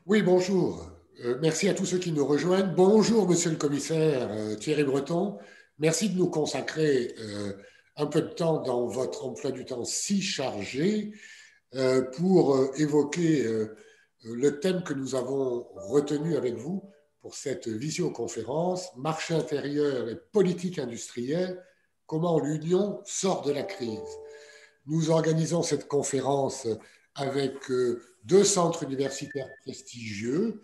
Oui, bonjour. Merci à tous ceux qui nous rejoignent. Bonjour, monsieur le commissaire Thierry Breton. Merci de nous consacrer un peu de temps dans votre emploi du temps si chargé pour évoquer le thème que nous avons retenu avec vous pour cette visioconférence, marché intérieur et politique industrielle, comment l'Union sort de la crise. Nous organisons cette conférence avec deux centres universitaires prestigieux,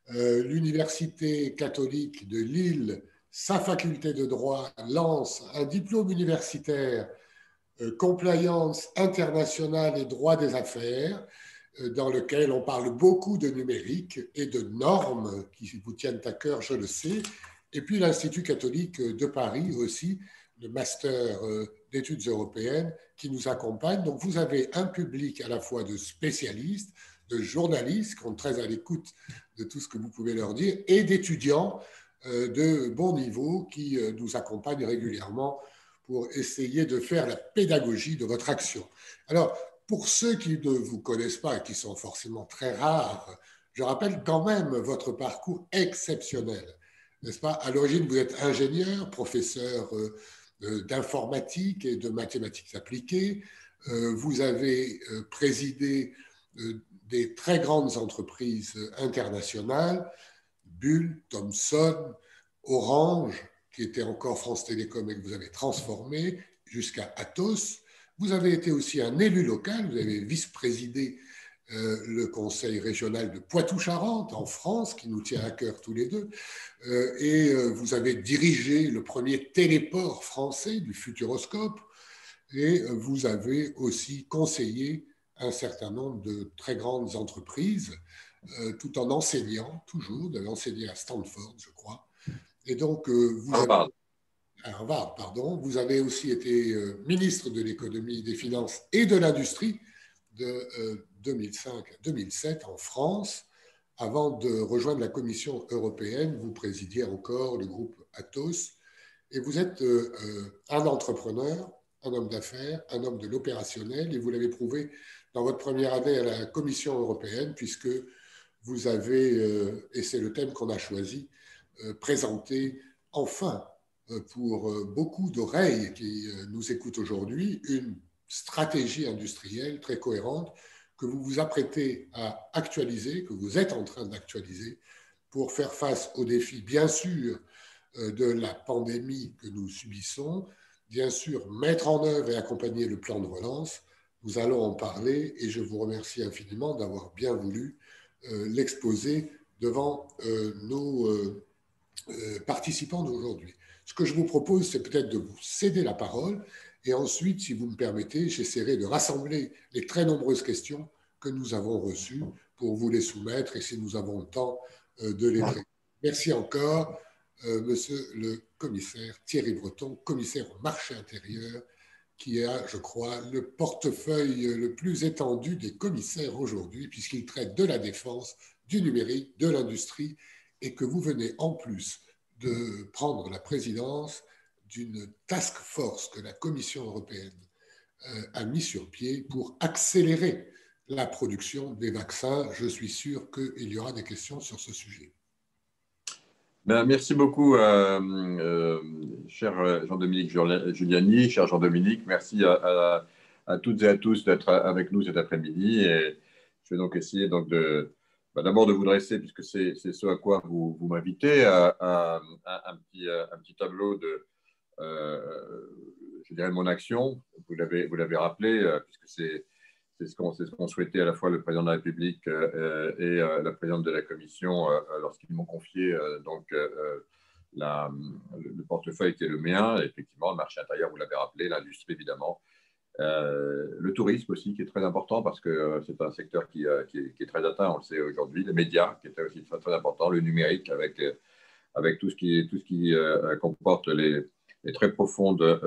l'Université catholique de Lille, sa faculté de droit lance un diplôme universitaire compliance internationale et droit des affaires, dans lequel on parle beaucoup de numérique et de normes qui vous tiennent à cœur, je le sais. Et puis l'Institut catholique de Paris aussi, le master d'études européennes qui nous accompagne. Donc vous avez un public à la fois de spécialistes, de journalistes qui sont très à l'écoute de tout ce que vous pouvez leur dire, et d'étudiants de bon niveau qui nous accompagnent régulièrement pour essayer de faire la pédagogie de votre action. Alors, pour ceux qui ne vous connaissent pas et qui sont forcément très rares, je rappelle quand même votre parcours exceptionnel, n'est-ce pas? À l'origine, vous êtes ingénieur, professeur d'informatique et de mathématiques appliquées. Vous avez présidé des très grandes entreprises internationales, Bull, Thomson, Orange, qui était encore France Télécom et que vous avez transformé, jusqu'à Atos. Vous avez été aussi un élu local, vous avez vice-présidé le conseil régional de Poitou-Charentes en France, qui nous tient à cœur tous les deux, et vous avez dirigé le premier téléport français du Futuroscope, et vous avez aussi conseillé un certain nombre de très grandes entreprises, tout en enseignant, toujours, vous avez enseigné à Stanford, je crois. Et donc, Harvard. à Harvard, pardon, vous avez aussi été ministre de l'économie, des finances et de l'industrie de 2005 à 2007 en France. Avant de rejoindre la Commission européenne, vous présidiez encore le groupe Atos. Et vous êtes un entrepreneur, un homme d'affaires, un homme de l'opérationnel, et vous l'avez prouvé dans votre première année à la Commission européenne, puisque vous avez, et c'est le thème qu'on a choisi, présenté enfin pour beaucoup d'oreilles qui nous écoutent aujourd'hui, une stratégie industrielle très cohérente que vous vous apprêtez à actualiser, que vous êtes en train d'actualiser pour faire face aux défis, bien sûr, de la pandémie que nous subissons, bien sûr, mettre en œuvre et accompagner le plan de relance. Nous allons en parler et je vous remercie infiniment d'avoir bien voulu l'exposer devant nos participants d'aujourd'hui. Ce que je vous propose, c'est peut-être de vous céder la parole et ensuite, si vous me permettez, j'essaierai de rassembler les très nombreuses questions que nous avons reçues pour vous les soumettre et si nous avons le temps de les traiter. Merci encore, monsieur le commissaire Thierry Breton, commissaire au marché intérieur, qui a, je crois, le portefeuille le plus étendu des commissaires aujourd'hui, puisqu'il traite de la défense, du numérique, de l'industrie, et que vous venez en plus de prendre la présidence d'une task force que la Commission européenne a mis sur pied pour accélérer la production des vaccins. Je suis sûr qu'il y aura des questions sur ce sujet. Ben, merci beaucoup, cher Jean-Dominique Giuliani, cher Jean-Dominique. Merci à toutes et à tous d'être avec nous cet après-midi. Et je vais donc essayer donc d'abord de vous dresser, puisque c'est ce à quoi vous m'invitez, à un petit tableau je dirais, de mon action. Vous l'avez rappelé, puisque c'est ce qu'on souhaitait à la fois le président de la République et la présidente de la Commission lorsqu'ils m'ont confié le portefeuille qui est le mien. Effectivement, le marché intérieur, vous l'avez rappelé, l'industrie évidemment, le tourisme aussi qui est très important parce que c'est un secteur qui est très atteint, on le sait aujourd'hui, les médias qui est aussi très, très important, le numérique avec tout ce qui comporte les très profondes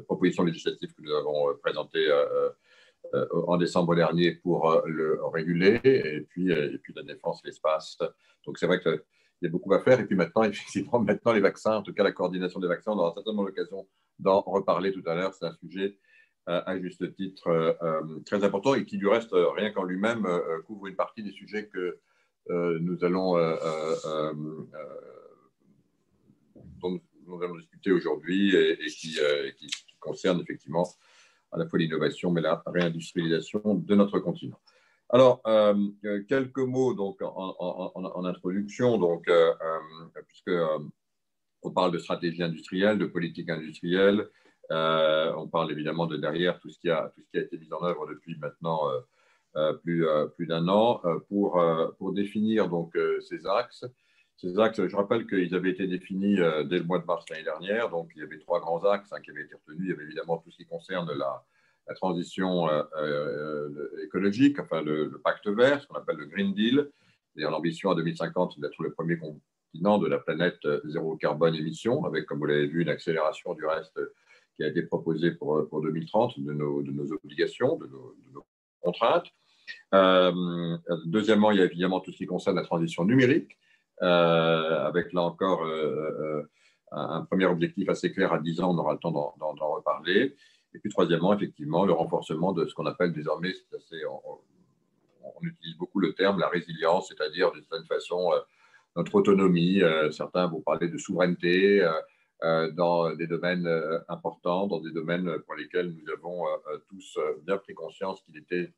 propositions législatives que nous avons présentées en décembre dernier pour le réguler, et puis la défense, l'espace. Donc c'est vrai qu'il y a beaucoup à faire. Et puis maintenant, effectivement, les vaccins, en tout cas la coordination des vaccins, on aura certainement l'occasion d'en reparler tout à l'heure. C'est un sujet à juste titre très important et qui, du reste, rien qu'en lui-même, couvre une partie des sujets que nous allons, dont nous allons discuter aujourd'hui et qui concernent effectivement à la fois l'innovation mais la réindustrialisation de notre continent. Alors, quelques mots donc, en introduction, donc, puisque on parle de stratégie industrielle, de politique industrielle, on parle évidemment de derrière tout ce qui a été mis en œuvre depuis maintenant plus d'un an pour définir donc, ces axes. Ces axes, je rappelle qu'ils avaient été définis dès le mois de mars l'année dernière, donc il y avait 3 grands axes qui avaient été retenus. Il y avait évidemment tout ce qui concerne la transition écologique, enfin le pacte vert, ce qu'on appelle le Green Deal, c'est-à-dire l'ambition à 2050 d'être le premier continent de la planète zéro carbone émission, avec, comme vous l'avez vu, une accélération du reste qui a été proposée pour 2030 de nos obligations, de nos contraintes. Deuxièmement, il y a évidemment tout ce qui concerne la transition numérique, avec là encore un premier objectif assez clair à 10 ans, on aura le temps d'en reparler. Et puis troisièmement, effectivement, le renforcement de ce qu'on appelle désormais, on utilise beaucoup le terme, la résilience, c'est-à-dire d'une certaine façon notre autonomie. Certains vont parler de souveraineté dans des domaines importants, dans des domaines pour lesquels nous avons tous bien pris conscience qu'il était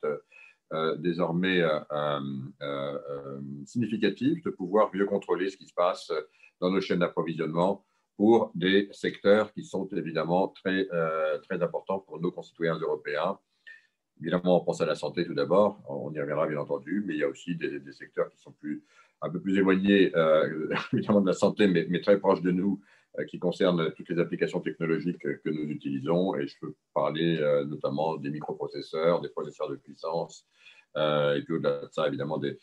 désormais significatif de pouvoir mieux contrôler ce qui se passe dans nos chaînes d'approvisionnement pour des secteurs qui sont évidemment très importants pour nos concitoyens européens. Évidemment, on pense à la santé tout d'abord, on y reviendra bien entendu, mais il y a aussi des secteurs qui sont un peu plus éloignés évidemment de la santé, mais très proches de nous, qui concernent toutes les applications technologiques que nous utilisons. Et je peux parler notamment des microprocesseurs, des processeurs de puissance, et puis au-delà de ça, évidemment, de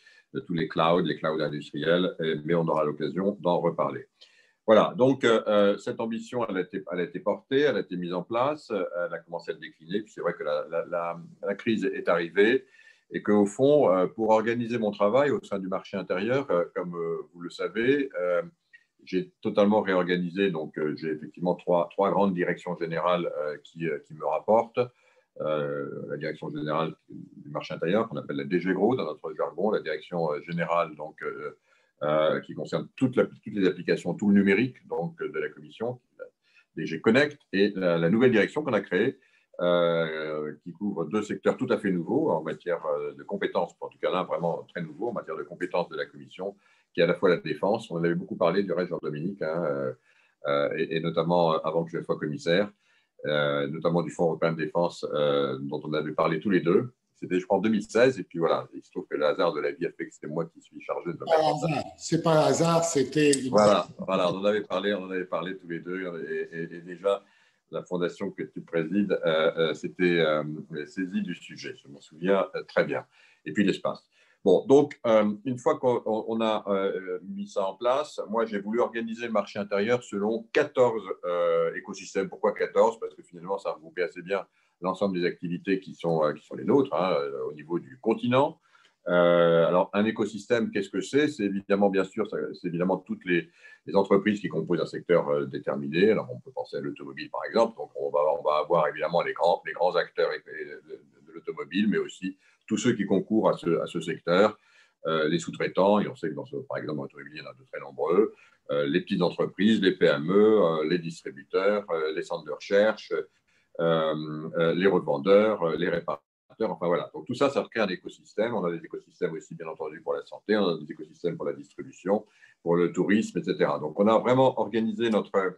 tous les clouds industriels, mais on aura l'occasion d'en reparler. Voilà, donc cette ambition, elle a été portée, elle a été mise en place, elle a commencé à se décliner, puis c'est vrai que la crise est arrivée et qu'au fond, pour organiser mon travail au sein du marché intérieur, comme vous le savez, j'ai totalement réorganisé, donc j'ai effectivement trois grandes directions générales qui me rapportent. La direction générale du marché intérieur, qu'on appelle la DG Gros dans notre jargon, la direction générale donc, qui concerne toutes les applications, tout le numérique donc, de la commission, la DG Connect, et la nouvelle direction qu'on a créée, qui couvre 2 secteurs tout à fait nouveaux en matière de compétences, en tout cas l'un vraiment très nouveau en matière de compétences de la commission, qui est à la fois la défense, on en avait beaucoup parlé du reste, Jean-Dominique, hein, et notamment avant que je sois commissaire, notamment du Fonds européen de défense dont on avait parlé tous les deux. C'était, je crois, en 2016, et puis voilà, il se trouve que le hasard de la vie a fait que c'est moi qui suis chargé de le mettre en place. C'est pas un hasard, c'était… Voilà, on en avait parlé tous les deux, et déjà, la fondation que tu présides s'était saisie du sujet, je m'en souviens très bien. Et puis l'espace. Bon, donc, une fois qu'on a mis ça en place, moi, j'ai voulu organiser le marché intérieur selon 14 écosystèmes. Pourquoi 14? Parce que finalement, ça regroupait assez bien l'ensemble des activités qui sont les nôtres, hein, au niveau du continent. Alors, un écosystème, qu'est-ce que c'est? C'est évidemment, bien sûr, c'est évidemment toutes les entreprises qui composent un secteur déterminé. Alors, on peut penser à l'automobile, par exemple. Donc, on va avoir évidemment les grands acteurs de l'automobile, mais aussi tous ceux qui concourent à ce secteur, les sous-traitants, et on sait que par exemple, dans l'automobile, il y en a de très nombreux, les petites entreprises, les PME, les distributeurs, les centres de recherche, les revendeurs, les réparateurs, enfin voilà. Donc tout ça, ça crée un écosystème. On a des écosystèmes aussi, bien entendu, pour la santé, on a des écosystèmes pour la distribution, pour le tourisme, etc. Donc on a vraiment organisé je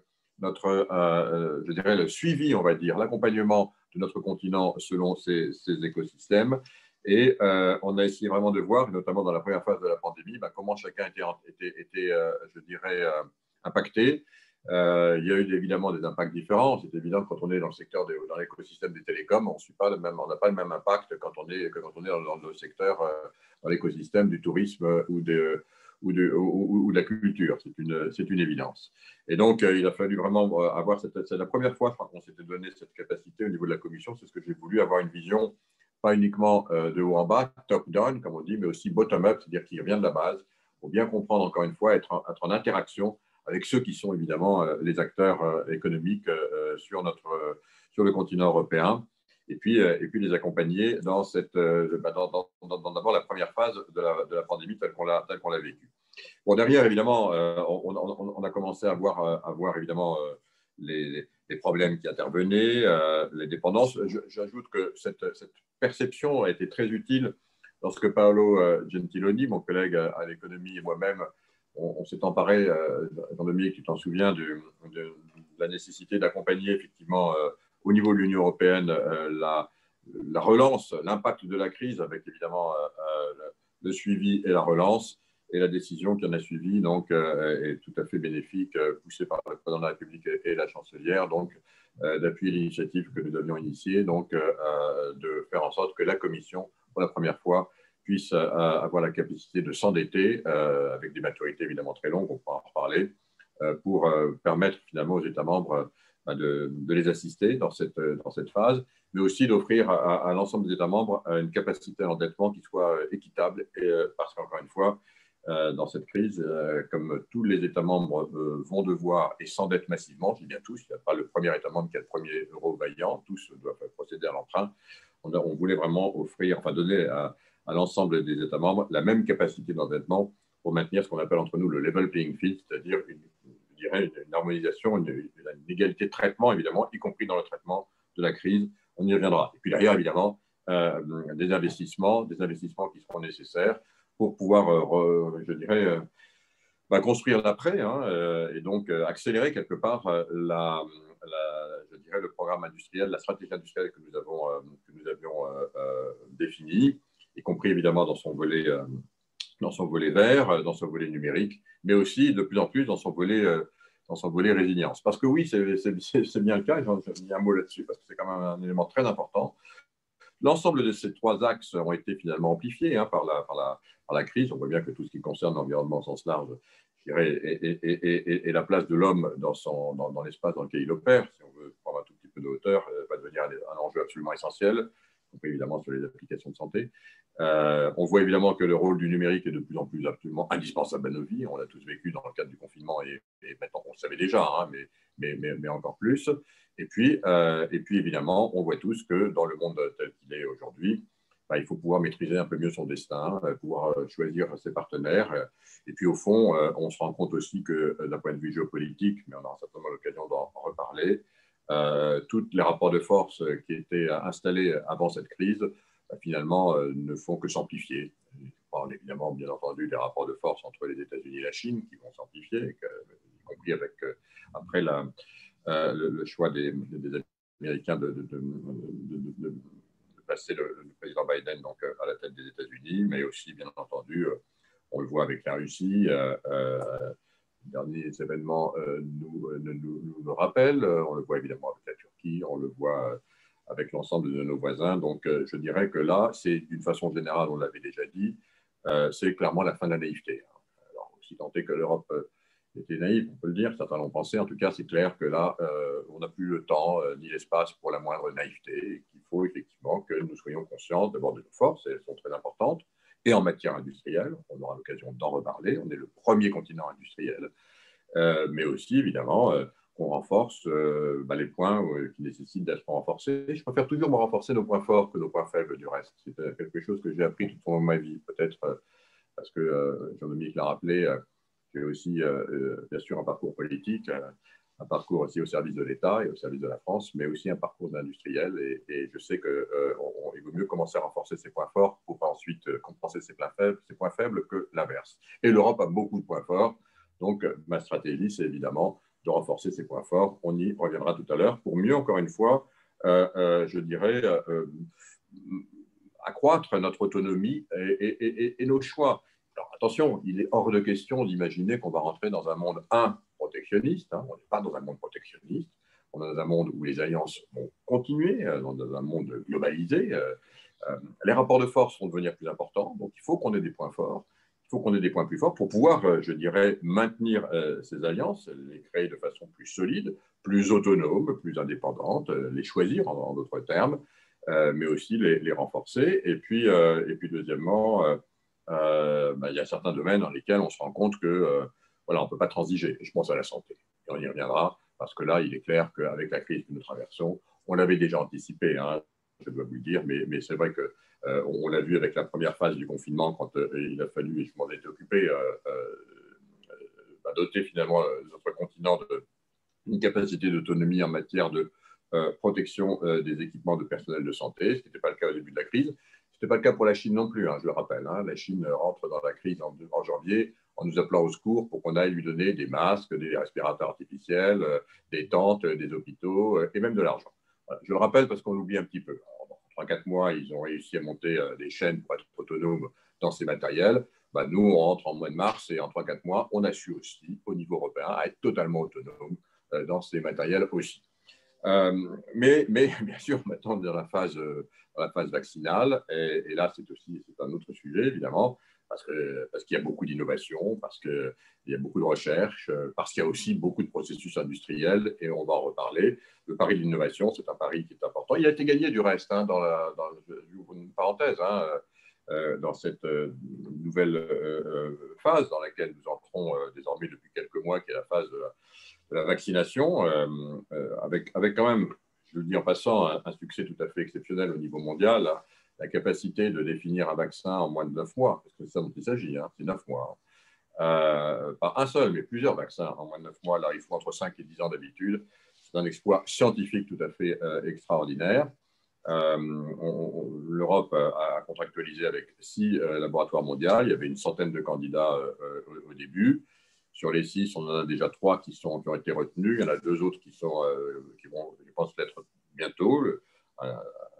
dirais, le suivi, on va dire, l'accompagnement de notre continent selon ces écosystèmes. Et on a essayé vraiment de voir, notamment dans la première phase de la pandémie, comment chacun était je dirais, impacté. Il y a eu évidemment des impacts différents. C'est évident que quand on est dans le secteur, dans l'écosystème des télécoms, on n'a pas le même impact quand on est dans le secteur, dans l'écosystème du tourisme ou de la culture. C'est une évidence. Et donc, il a fallu vraiment avoir c'est la première fois, je crois, qu'on s'était donné cette capacité au niveau de la commission. C'est ce que j'ai voulu, avoir une vision, pas uniquement de haut en bas, top-down, comme on dit, mais aussi bottom-up, c'est-à-dire qui vient de la base, pour bien comprendre, encore une fois, être en interaction avec ceux qui sont évidemment les acteurs économiques sur le continent européen. et puis les accompagner dans d'abord la première phase de la pandémie telle qu'on l'a vécue. Bon, derrière, évidemment, on a commencé à voir évidemment les problèmes qui intervenaient, les dépendances. J'ajoute que cette perception a été très utile lorsque Paolo Gentiloni, mon collègue à l'économie, et moi-même, on s'est emparé, Jean-Dominique, tu t'en souviens, de la nécessité d'accompagner effectivement au niveau de l'Union européenne la relance, l'impact de la crise, avec évidemment le suivi et la relance. Et la décision qui en a suivi donc, est tout à fait bénéfique, poussée par le président de la République et la chancelière, donc d'appuyer l'initiative que nous avions initiée, donc de faire en sorte que la Commission, pour la première fois, puisse avoir la capacité de s'endetter, avec des maturités évidemment très longues, on pourra en reparler, pour permettre finalement aux États membres de les assister dans cette phase, mais aussi d'offrir à l'ensemble des États membres une capacité d'endettement qui soit équitable, parce qu'encore une fois, dans cette crise, comme tous les États membres vont devoir et s'endettent massivement, je dis bien tous, il n'y a pas le premier État membre qui a le premier euro vaillant, tous doivent procéder à l'emprunt. On voulait vraiment donner à l'ensemble des États membres la même capacité d'endettement pour maintenir ce qu'on appelle entre nous le level playing field, c'est-à-dire une harmonisation, une égalité de traitement, évidemment, y compris dans le traitement de la crise. On y reviendra. Et puis derrière, évidemment, des investissements qui seront nécessaires pour pouvoir, construire l'après, et donc accélérer quelque part le programme industriel, la stratégie industrielle que nous avions définie, y compris évidemment dans son volet vert, dans son volet numérique, mais aussi de plus en plus dans son volet résilience. Parce que oui, c'est bien le cas, j'ai mis un mot là-dessus, parce que c'est quand même un élément très important. L'ensemble de ces trois axes ont été finalement amplifiés par la crise. On voit bien que tout ce qui concerne l'environnement au sens large, je dirais, et la place de l'homme dans l'espace dans lequel il opère, si on veut prendre un tout petit peu de hauteur, va devenir un enjeu absolument essentiel, évidemment sur les applications de santé. On voit évidemment que le rôle du numérique est de plus en plus absolument indispensable à nos vies. On l'a tous vécu dans le cadre du confinement et maintenant on le savait déjà, mais encore plus. Et puis évidemment, on voit tous que dans le monde tel qu'il est aujourd'hui, il faut pouvoir maîtriser un peu mieux son destin, pouvoir choisir ses partenaires. Et puis au fond, on se rend compte aussi que d'un point de vue géopolitique, mais on aura certainement l'occasion d'en reparler, tous les rapports de force qui étaient installés avant cette crise, finalement, ne font que s'amplifier. On parle évidemment, bien entendu, des rapports de force entre les États-Unis et la Chine qui vont s'amplifier, y compris avec, après le choix des Américains de passer le président Biden donc, à la tête des États-Unis, mais aussi, bien entendu, on le voit avec la Russie. Les derniers événements nous le rappellent. On le voit évidemment avec la Turquie, on le voit avec l'ensemble de nos voisins. Donc, je dirais que là, c'est d'une façon générale, on l'avait déjà dit, c'est clairement la fin de la naïveté. Alors, aussi tant est que l'Europe était naïve, on peut le dire, certains l'ont pensé. En tout cas, c'est clair que là, on n'a plus le temps ni l'espace pour la moindre naïveté et qu'il faut effectivement que nous soyons conscients d'abord de nos forces, et elles sont très importantes, et en matière industrielle, on aura l'occasion d'en reparler, on est le premier continent industriel, mais aussi, évidemment, qu'on renforce les points qui nécessitent d'être renforcés. Je préfère toujours me renforcer nos points forts que nos points faibles du reste. C'est quelque chose que j'ai appris tout au long de ma vie, peut-être parce que Jean-Dominique l'a rappelé, j'ai aussi, bien sûr, un parcours politique, un parcours aussi au service de l'État et au service de la France, mais aussi un parcours d'industriel. Et je sais qu'il vaut mieux commencer à renforcer ses points forts pour ensuite compenser ses points faibles que l'inverse. Et l'Europe a beaucoup de points forts. Donc, ma stratégie, c'est évidemment de renforcer ses points forts. On y reviendra tout à l'heure pour mieux, encore une fois, je dirais, accroître notre autonomie et nos choix. Alors, attention, il est hors de question d'imaginer qu'on va rentrer dans un monde, protectionniste. On n'est pas dans un monde protectionniste. On est dans un monde où les alliances vont continuer, dans un monde globalisé. Les rapports de force vont devenir plus importants. Donc, il faut qu'on ait des points forts. Il faut qu'on ait des points plus forts pour pouvoir, je dirais, maintenir ces alliances, les créer de façon plus solide, plus autonome, plus indépendante, les choisir en d'autres termes, mais aussi les renforcer. Et puis deuxièmement, il y a certains domaines dans lesquels on se rend compte que on ne peut pas transiger. Je pense à la santé. Et on y reviendra, parce que là, il est clair qu'avec la crise que nous traversons, on l'avait déjà anticipé. je dois vous le dire, mais c'est vrai que on l'a vu avec la première phase du confinement, quand il a fallu, et je m'en étais occupé, doter finalement notre continent d'une capacité d'autonomie en matière de protection des équipements de personnel de santé, ce qui n'était pas le cas au début de la crise. Ce n'était pas le cas pour la Chine non plus, hein, je le rappelle. Hein. La Chine rentre dans la crise en janvier en nous appelant au secours pour qu'on aille lui donner des masques, des respirateurs artificiels, des tentes, des hôpitaux et même de l'argent. Voilà. Je le rappelle parce qu'on l'oublie un petit peu. En 3-4 mois, ils ont réussi à monter des chaînes pour être autonomes dans ces matériels. Bah, nous, on rentre en mois de mars et en 3-4 mois, on a su aussi, au niveau européen, à être totalement autonome dans ces matériels aussi. Mais bien sûr, maintenant, dans la phase vaccinale, et là, c'est un autre sujet, évidemment, parce qu'il y a beaucoup d'innovation, parce qu'il y a beaucoup de recherche, parce qu'il y a aussi beaucoup de processus industriels, et on va en reparler. Le pari de l'innovation, c'est un pari qui est important. Il a été gagné du reste, hein, j'ouvre une parenthèse, hein, dans cette nouvelle phase dans laquelle nous entrons désormais depuis quelques mois, qui est la phase de la vaccination, avec quand même, je le dis en passant, un succès tout à fait exceptionnel au niveau mondial, la capacité de définir un vaccin en moins de 9 mois, parce que c'est ça dont il s'agit, hein, c'est 9 mois. Pas un seul, mais plusieurs vaccins en moins de 9 mois. Là, il faut entre 5 et 10 ans d'habitude. C'est un exploit scientifique tout à fait extraordinaire. L'Europe a contractualisé avec 6 laboratoires mondiaux. Il y avait une centaine de candidats au début. Sur les 6, on en a déjà 3 qui ont été retenus. Il y en a 2 autres qui vont, je pense, l'être bientôt.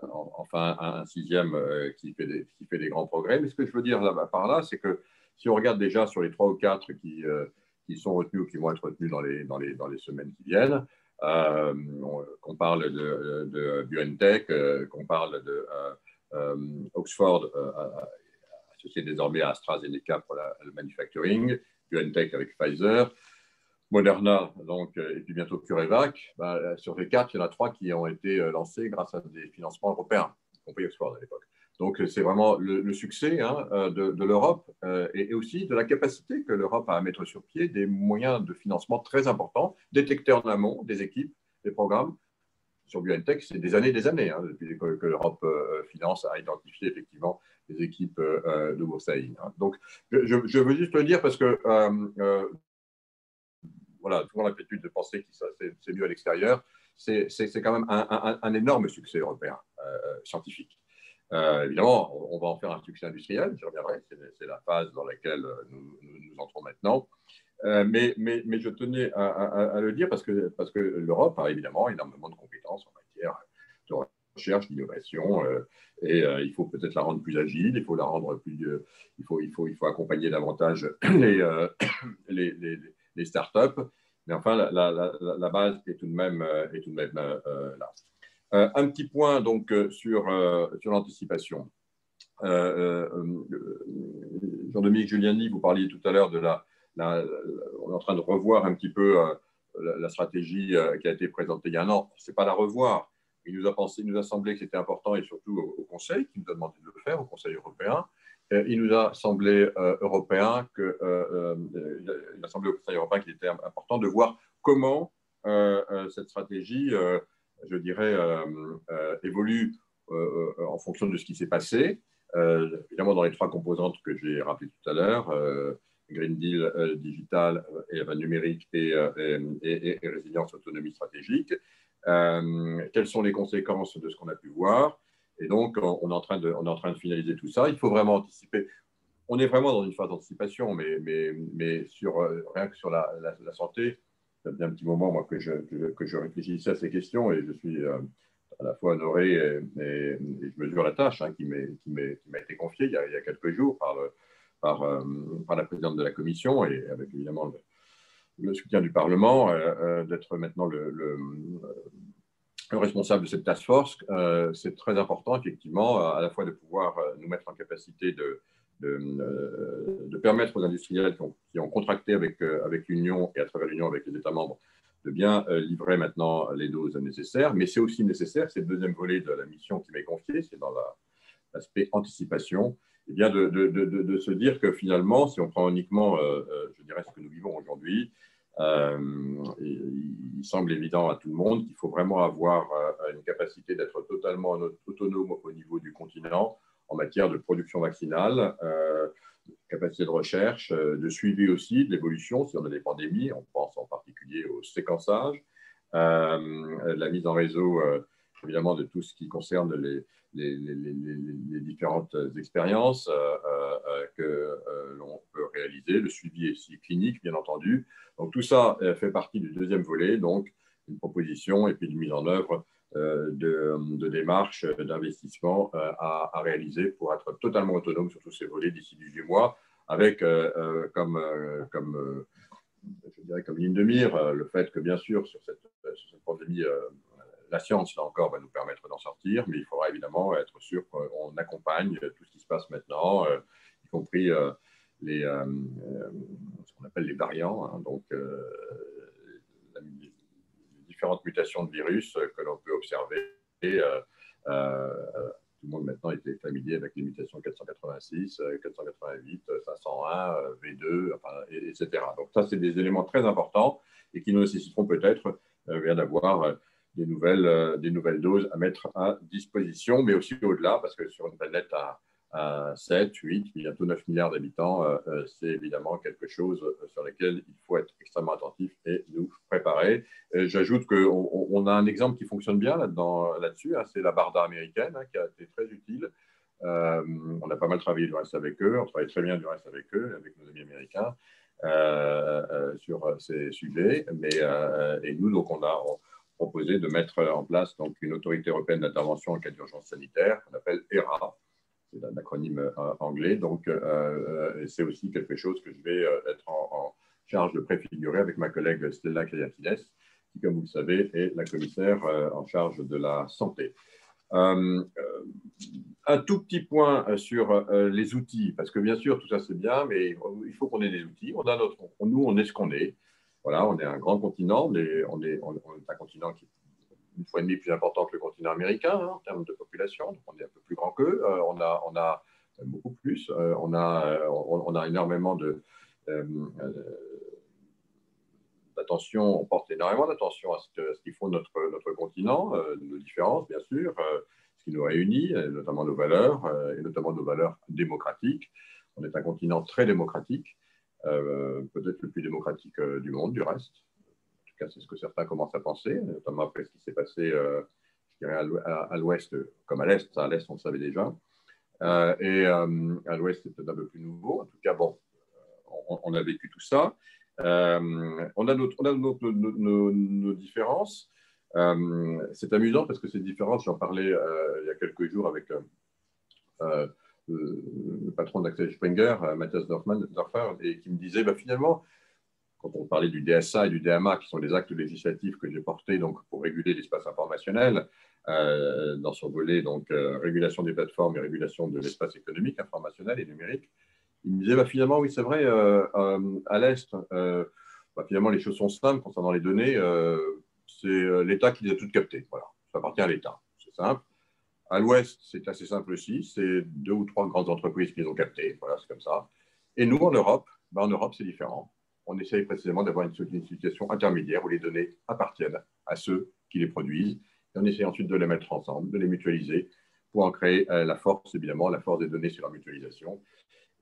Enfin, un 6e qui fait des grands progrès. Mais ce que je veux dire par là, c'est que si on regarde déjà sur les 3 ou 4 qui sont retenus ou qui vont être retenus dans les semaines qui viennent, qu'on parle de BioNTech, qu'on parle de Oxford, associé désormais à AstraZeneca pour le manufacturing, BioNTech avec Pfizer, Moderna, donc, et puis bientôt CureVac. Sur les 4, il y en a 3 qui ont été lancés grâce à des financements européens, y compris Oxford à l'époque. Donc, c'est vraiment le succès, hein, de l'Europe et aussi de la capacité que l'Europe a à mettre sur pied des moyens de financement très importants, détectés en amont, des équipes, des programmes. Sur BioNTech, c'est des années hein, depuis que l'Europe finance à identifier effectivement des équipes de Boursaï. Hein. Donc, je veux juste le dire parce que voilà, tout le monde a l'habitude de penser que c'est mieux à l'extérieur. C'est quand même un énorme succès européen scientifique. Évidemment, on va en faire un succès industriel, j'y reviendrai, c'est la phase dans laquelle nous entrons maintenant. Mais je tenais à le dire parce que l'Europe a évidemment énormément de compétences en matière de recherche, d'innovation, et il faut peut-être la rendre plus agile, il faut la rendre plus, il faut accompagner davantage les startups. Mais enfin, la base est tout de même là. Un petit point donc sur l'anticipation. Jean-Dominique Giuliani, vous parliez tout à l'heure de on est en train de revoir un petit peu la stratégie qui a été présentée il y a un an. Ce n'est pas la revoir. Il nous a semblé que c'était important, et surtout au Conseil, qui nous a demandé de le faire, au Conseil européen. Il nous a semblé européen il a semblé au Conseil européen qu'il était important de voir comment cette stratégie, je dirais, évolue en fonction de ce qui s'est passé. Évidemment, dans les 3 composantes que j'ai rappelées tout à l'heure, Green Deal digital, numérique et résilience autonomie stratégique. Quelles sont les conséquences de ce qu'on a pu voir? Et donc, on est en train de finaliser tout ça. Il faut vraiment anticiper. On est vraiment dans une phase d'anticipation, mais rien que sur la santé, ça fait un petit moment moi, que je réfléchissais à ces questions, et je suis à la fois honoré et je mesure la tâche hein, qui m'a été confiée il y a quelques jours par la présidente de la Commission, et avec évidemment le soutien du Parlement, d'être maintenant le responsable de cette task force. C'est très important, effectivement, à la fois de pouvoir nous mettre en capacité de permettre aux industriels qui ont contracté avec l'Union et à travers l'Union avec les États membres de bien livrer maintenant les doses nécessaires. Mais c'est aussi nécessaire, c'est le deuxième volet de la mission qui m'est confiée, c'est dans l'aspect anticipation, et bien de se dire que finalement, si on prend uniquement, je dirais, ce que nous vivons aujourd'hui, Il semble évident à tout le monde qu'il faut vraiment avoir une capacité d'être totalement autonome au niveau du continent en matière de production vaccinale, capacité de recherche, de suivi aussi de l'évolution si on a des pandémies. On pense en particulier au séquençage, la mise en réseau évidemment de tout ce qui concerne les différentes expériences que l'on peut réaliser, le suivi aussi clinique, bien entendu. Donc tout ça fait partie du deuxième volet, donc une proposition et puis une mise en œuvre de démarches d'investissement à réaliser pour être totalement autonome sur tous ces volets d'ici 18 mois, avec je dirais comme ligne de mire le fait que, bien sûr, sur cette pandémie, la science, là encore, va nous permettre d'en sortir, mais il faudra évidemment être sûr qu'on accompagne tout ce qui se passe maintenant, y compris ce qu'on appelle les variants, hein, donc les différentes mutations de virus que l'on peut observer. Tout le monde maintenant était familier avec les mutations 486, 488, 501, V2, enfin, etc. Donc ça, c'est des éléments très importants et qui nous nécessiteront peut-être d'avoir des nouvelles doses à mettre à disposition, mais aussi au-delà, parce que sur une planète à 7, 8, bientôt 9 milliards d'habitants, c'est évidemment quelque chose sur lequel il faut être extrêmement attentif et nous préparer. J'ajoute qu'on a un exemple qui fonctionne bien là-dessus, hein, c'est la BARDA américaine, hein, qui a été très utile. On a pas mal travaillé du reste avec eux, on travaille très bien du reste avec eux, avec nos amis américains, sur ces sujets. Et nous, donc, on a proposé de mettre en place donc, une autorité européenne d'intervention en cas d'urgence sanitaire, qu'on appelle ERA. C'est un acronyme anglais. Donc, c'est aussi quelque chose que je vais être en charge de préfigurer avec ma collègue Stella Kyriakides, qui, comme vous le savez, est la commissaire en charge de la santé. Un tout petit point sur les outils, parce que bien sûr, tout ça c'est bien, mais il faut qu'on ait des outils. Nous, on est ce qu'on est. Voilà, on est un grand continent, mais on est un continent qui est une fois et demie plus important que le continent américain hein, en termes de population. Donc on est un peu plus grand qu'eux. On a beaucoup plus. On a énormément d'attention, on porte énormément d'attention à ce qui font notre continent, nos différences, bien sûr, ce qui nous réunit, notamment nos valeurs, et notamment nos valeurs démocratiques. On est un continent très démocratique, peut-être le plus démocratique du monde, du reste. En tout cas, c'est ce que certains commencent à penser, notamment après ce qui s'est passé, je dirais, à l'ouest comme à l'est. À l'est, on le savait déjà. Et à l'ouest, c'est peut-être un peu plus nouveau. En tout cas, bon, on a vécu tout ça. On a nos différences. C'est amusant parce que ces différences, j'en parlais il y a quelques jours avec le patron d'Axel Springer, Matthias Dorfer, et qui me disait finalement, quand on parlait du DSA et du DMA, qui sont les actes législatifs que j'ai portés donc, pour réguler l'espace informationnel, dans son volet donc, régulation des plateformes et régulation de l'espace économique, informationnel et numérique, il me disait finalement, oui, c'est vrai, à l'Est, finalement, les choses sont simples concernant les données. C'est l'État qui les a toutes captées. Voilà, ça appartient à l'État. C'est simple. À l'Ouest, c'est assez simple aussi. C'est 2 ou 3 grandes entreprises qui les ont captées. Voilà, c'est comme ça. Et nous, en Europe, c'est différent. On essaye précisément d'avoir une situation intermédiaire où les données appartiennent à ceux qui les produisent. Et on essaie ensuite de les mettre ensemble, de les mutualiser pour en créer la force, évidemment. La force des données, c'est leur mutualisation.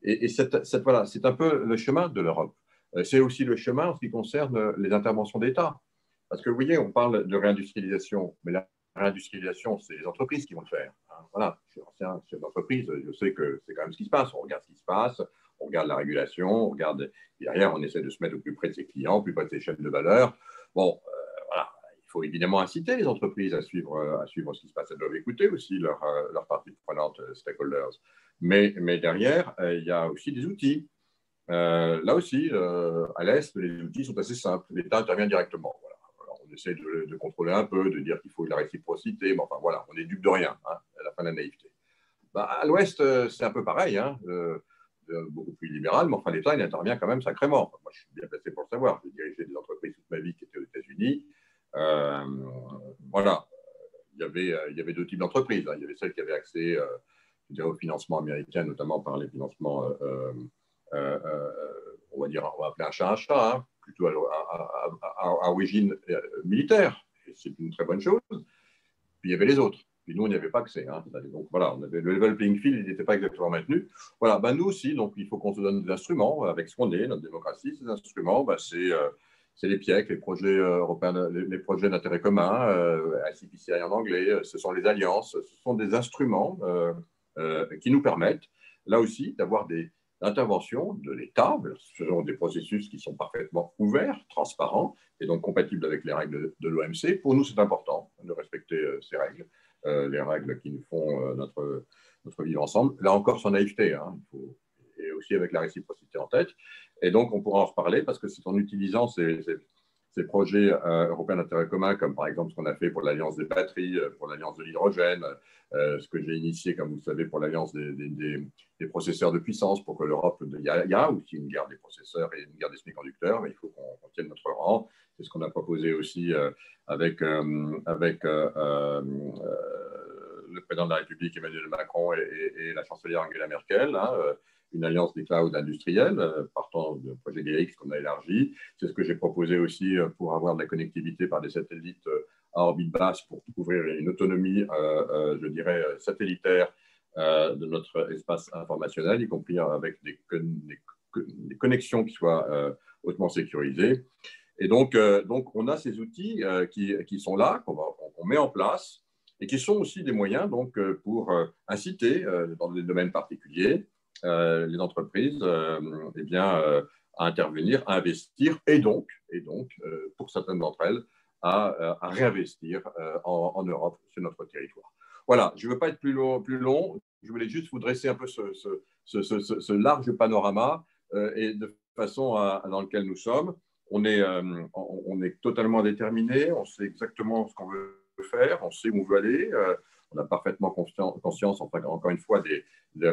Et voilà, c'est un peu le chemin de l'Europe. C'est aussi le chemin en ce qui concerne les interventions d'État. Parce que vous voyez, on parle de réindustrialisation, mais la réindustrialisation, c'est les entreprises qui vont le faire. Voilà, je suis ancien chef d'entreprise, je sais que c'est quand même ce qui se passe. On regarde ce qui se passe, on regarde la régulation, on regarde, et derrière, on essaie de se mettre au plus près de ses clients, au plus près de ses chaînes de valeur. Bon, voilà, il faut évidemment inciter les entreprises à suivre ce qui se passe. Elles doivent écouter aussi leurs parties prenantes, stakeholders. Mais derrière, il y a aussi des outils. Là aussi, à l'Est, les outils sont assez simples. L'État intervient directement. Voilà. Alors, on essaie de contrôler un peu, de dire qu'il faut de la réciprocité, mais enfin voilà, on n'est dupe de rien, hein, à la fin de la naïveté. À l'Ouest, c'est un peu pareil, hein, beaucoup plus libéral, mais enfin l'État, il intervient quand même sacrément. Moi, je suis bien placé pour le savoir. J'ai dirigé des entreprises toute ma vie qui étaient aux États-Unis. Voilà, il y avait deux types d'entreprises. Hein. Il y avait celles qui avaient accès au financement américain, notamment par les financements, on va appeler un chat, hein, plutôt à origine militaire. C'est une très bonne chose. Puis il y avait les autres. Puis nous, on n'y avait pas accès. Hein. Donc voilà, on avait le level playing field, il n'était pas exactement maintenu. Voilà, ben, nous aussi, donc il faut qu'on se donne des instruments avec ce qu'on est, notre démocratie. Ces instruments, ben, c'est les PIEC, les projets européens, les projets d'intérêt commun, ICPCI en anglais, ce sont les alliances, ce sont des instruments qui nous permettent, là aussi, d'avoir des interventions de l'État. Ce sont des processus qui sont parfaitement ouverts, transparents, et donc compatibles avec les règles de l'OMC. Pour nous, c'est important de respecter ces règles, les règles qui nous font notre vivre ensemble. Là encore, sans naïveté, hein, et aussi avec la réciprocité en tête. Et donc, on pourra en reparler parce que c'est en utilisant ces projets européens d'intérêt commun, comme par exemple ce qu'on a fait pour l'Alliance des batteries, pour l'Alliance de l'hydrogène, ce que j'ai initié, comme vous le savez, pour l'Alliance des processeurs de puissance, pour que l'Europe, il y a aussi une guerre des processeurs et une guerre des semi-conducteurs, mais il faut qu'on tienne notre rang. C'est ce qu'on a proposé aussi avec le président de la République, Emmanuel Macron, et la chancelière Angela Merkel, hein, une alliance des clouds industriels, partant du projet GX qu'on a élargi. C'est ce que j'ai proposé aussi pour avoir de la connectivité par des satellites à orbite basse pour couvrir une autonomie, je dirais, satellitaire de notre espace informationnel, y compris avec des connexions qui soient hautement sécurisées. Et donc, on a ces outils qui sont là, qu'on met en place, et qui sont aussi des moyens donc, pour inciter, dans des domaines particuliers, les entreprises eh bien, à intervenir, à investir, et donc pour certaines d'entre elles, à réinvestir en Europe, sur notre territoire. Voilà, je ne veux pas être plus long. Je voulais juste vous dresser un peu ce large panorama et de façon dans lequel nous sommes. On est totalement déterminé, on sait exactement ce qu'on veut faire, on sait où on veut aller, on a parfaitement conscience, enfin, encore une fois, de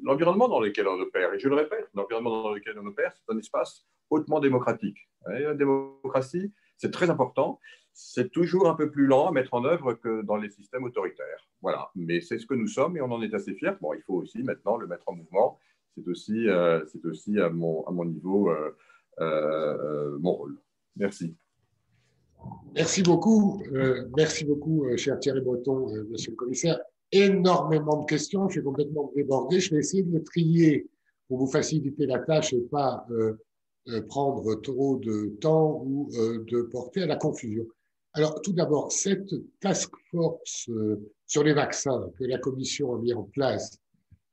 l'environnement dans lequel on opère. Et je le répète, l'environnement dans lequel on opère, c'est un espace hautement démocratique. Et la démocratie, c'est très important. C'est toujours un peu plus lent à mettre en œuvre que dans les systèmes autoritaires. Voilà, mais c'est ce que nous sommes et on en est assez fiers. Bon, il faut aussi maintenant le mettre en mouvement. C'est aussi à mon niveau mon rôle. Merci. Merci beaucoup, cher Thierry Breton, monsieur le commissaire. Énormément de questions, je suis complètement débordé. Je vais essayer de les trier pour vous faciliter la tâche et pas prendre trop de temps ou de porter à la confusion. Alors, tout d'abord, cette task force sur les vaccins que la Commission a mis en place,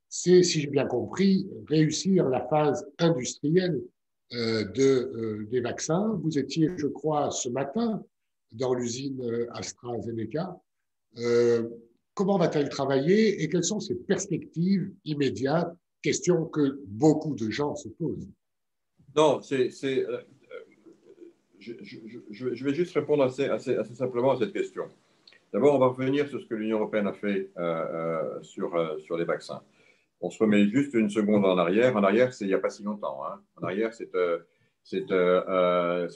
c'est, si j'ai bien compris, réussir la phase industrielle des vaccins. Vous étiez, je crois, ce matin dans l'usine AstraZeneca. Comment va-t-elle travailler et quelles sont ses perspectives immédiates? Question que beaucoup de gens se posent. Non, je vais juste répondre assez simplement à cette question. D'abord, on va revenir sur ce que l'Union européenne a fait sur les vaccins. On se remet juste une seconde en arrière. En arrière, c'est il n'y a pas si longtemps. Hein. En arrière, c'est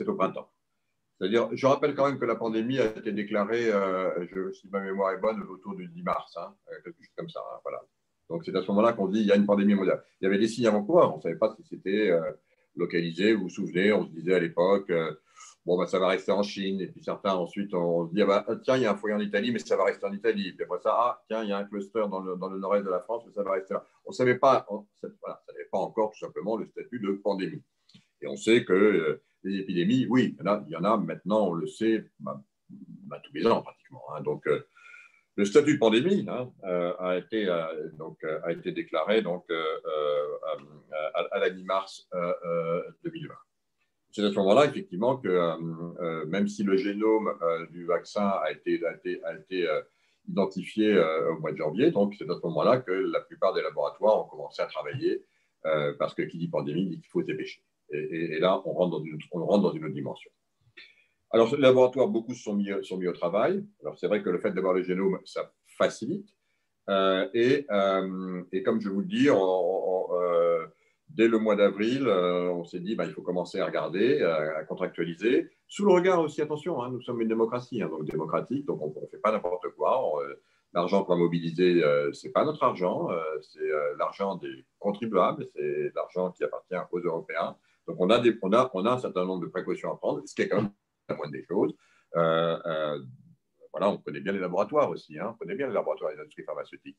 au printemps. C'est-à-dire, je rappelle quand même que la pandémie a été déclarée, si ma mémoire est bonne, autour du 10 mars, hein, quelque chose comme ça. Hein, voilà. Donc, c'est à ce moment-là qu'on dit qu'il y a une pandémie mondiale. Il y avait des signes avant-coureurs. On ne savait pas si c'était localisé. Vous vous souvenez, on se disait à l'époque, bon, bah, ça va rester en Chine. Et puis certains, ensuite, on se dit, ah, bah, tiens, il y a un foyer en Italie, mais ça va rester en Italie. Et puis après ça, ah, tiens, il y a un cluster dans le nord-est de la France, mais ça va rester là. On ne savait pas, voilà, ça n'avait pas encore tout simplement le statut de pandémie. Et on sait que les épidémies, oui, il y en a maintenant, on le sait, tous les ans pratiquement. Hein. Donc, le statut de pandémie a été déclaré donc, à la mi-mars 2020. C'est à ce moment-là, effectivement, que même si le génome du vaccin a été identifié au mois de janvier, donc c'est à ce moment-là que la plupart des laboratoires ont commencé à travailler, parce que qui dit pandémie dit qu'il faut se dépêcher. Et là, on rentre dans une autre dimension. Alors, les laboratoires, beaucoup sont mis au travail. Alors, c'est vrai que le fait d'avoir le génome, ça facilite. Et comme je vous le dis, dès le mois d'avril, on s'est dit il faut commencer à regarder, à contractualiser, sous le regard aussi, attention, hein, nous sommes une démocratie, hein, donc démocratique, donc on ne fait pas n'importe quoi. L'argent qu'on va mobiliser, ce n'est pas notre argent, c'est l'argent des contribuables, c'est l'argent qui appartient aux Européens. Donc, on a un certain nombre de précautions à prendre, ce qui est quand même la moindre des choses. Voilà, on connaît bien les laboratoires aussi, hein, on connaît bien les laboratoires et les industries pharmaceutiques.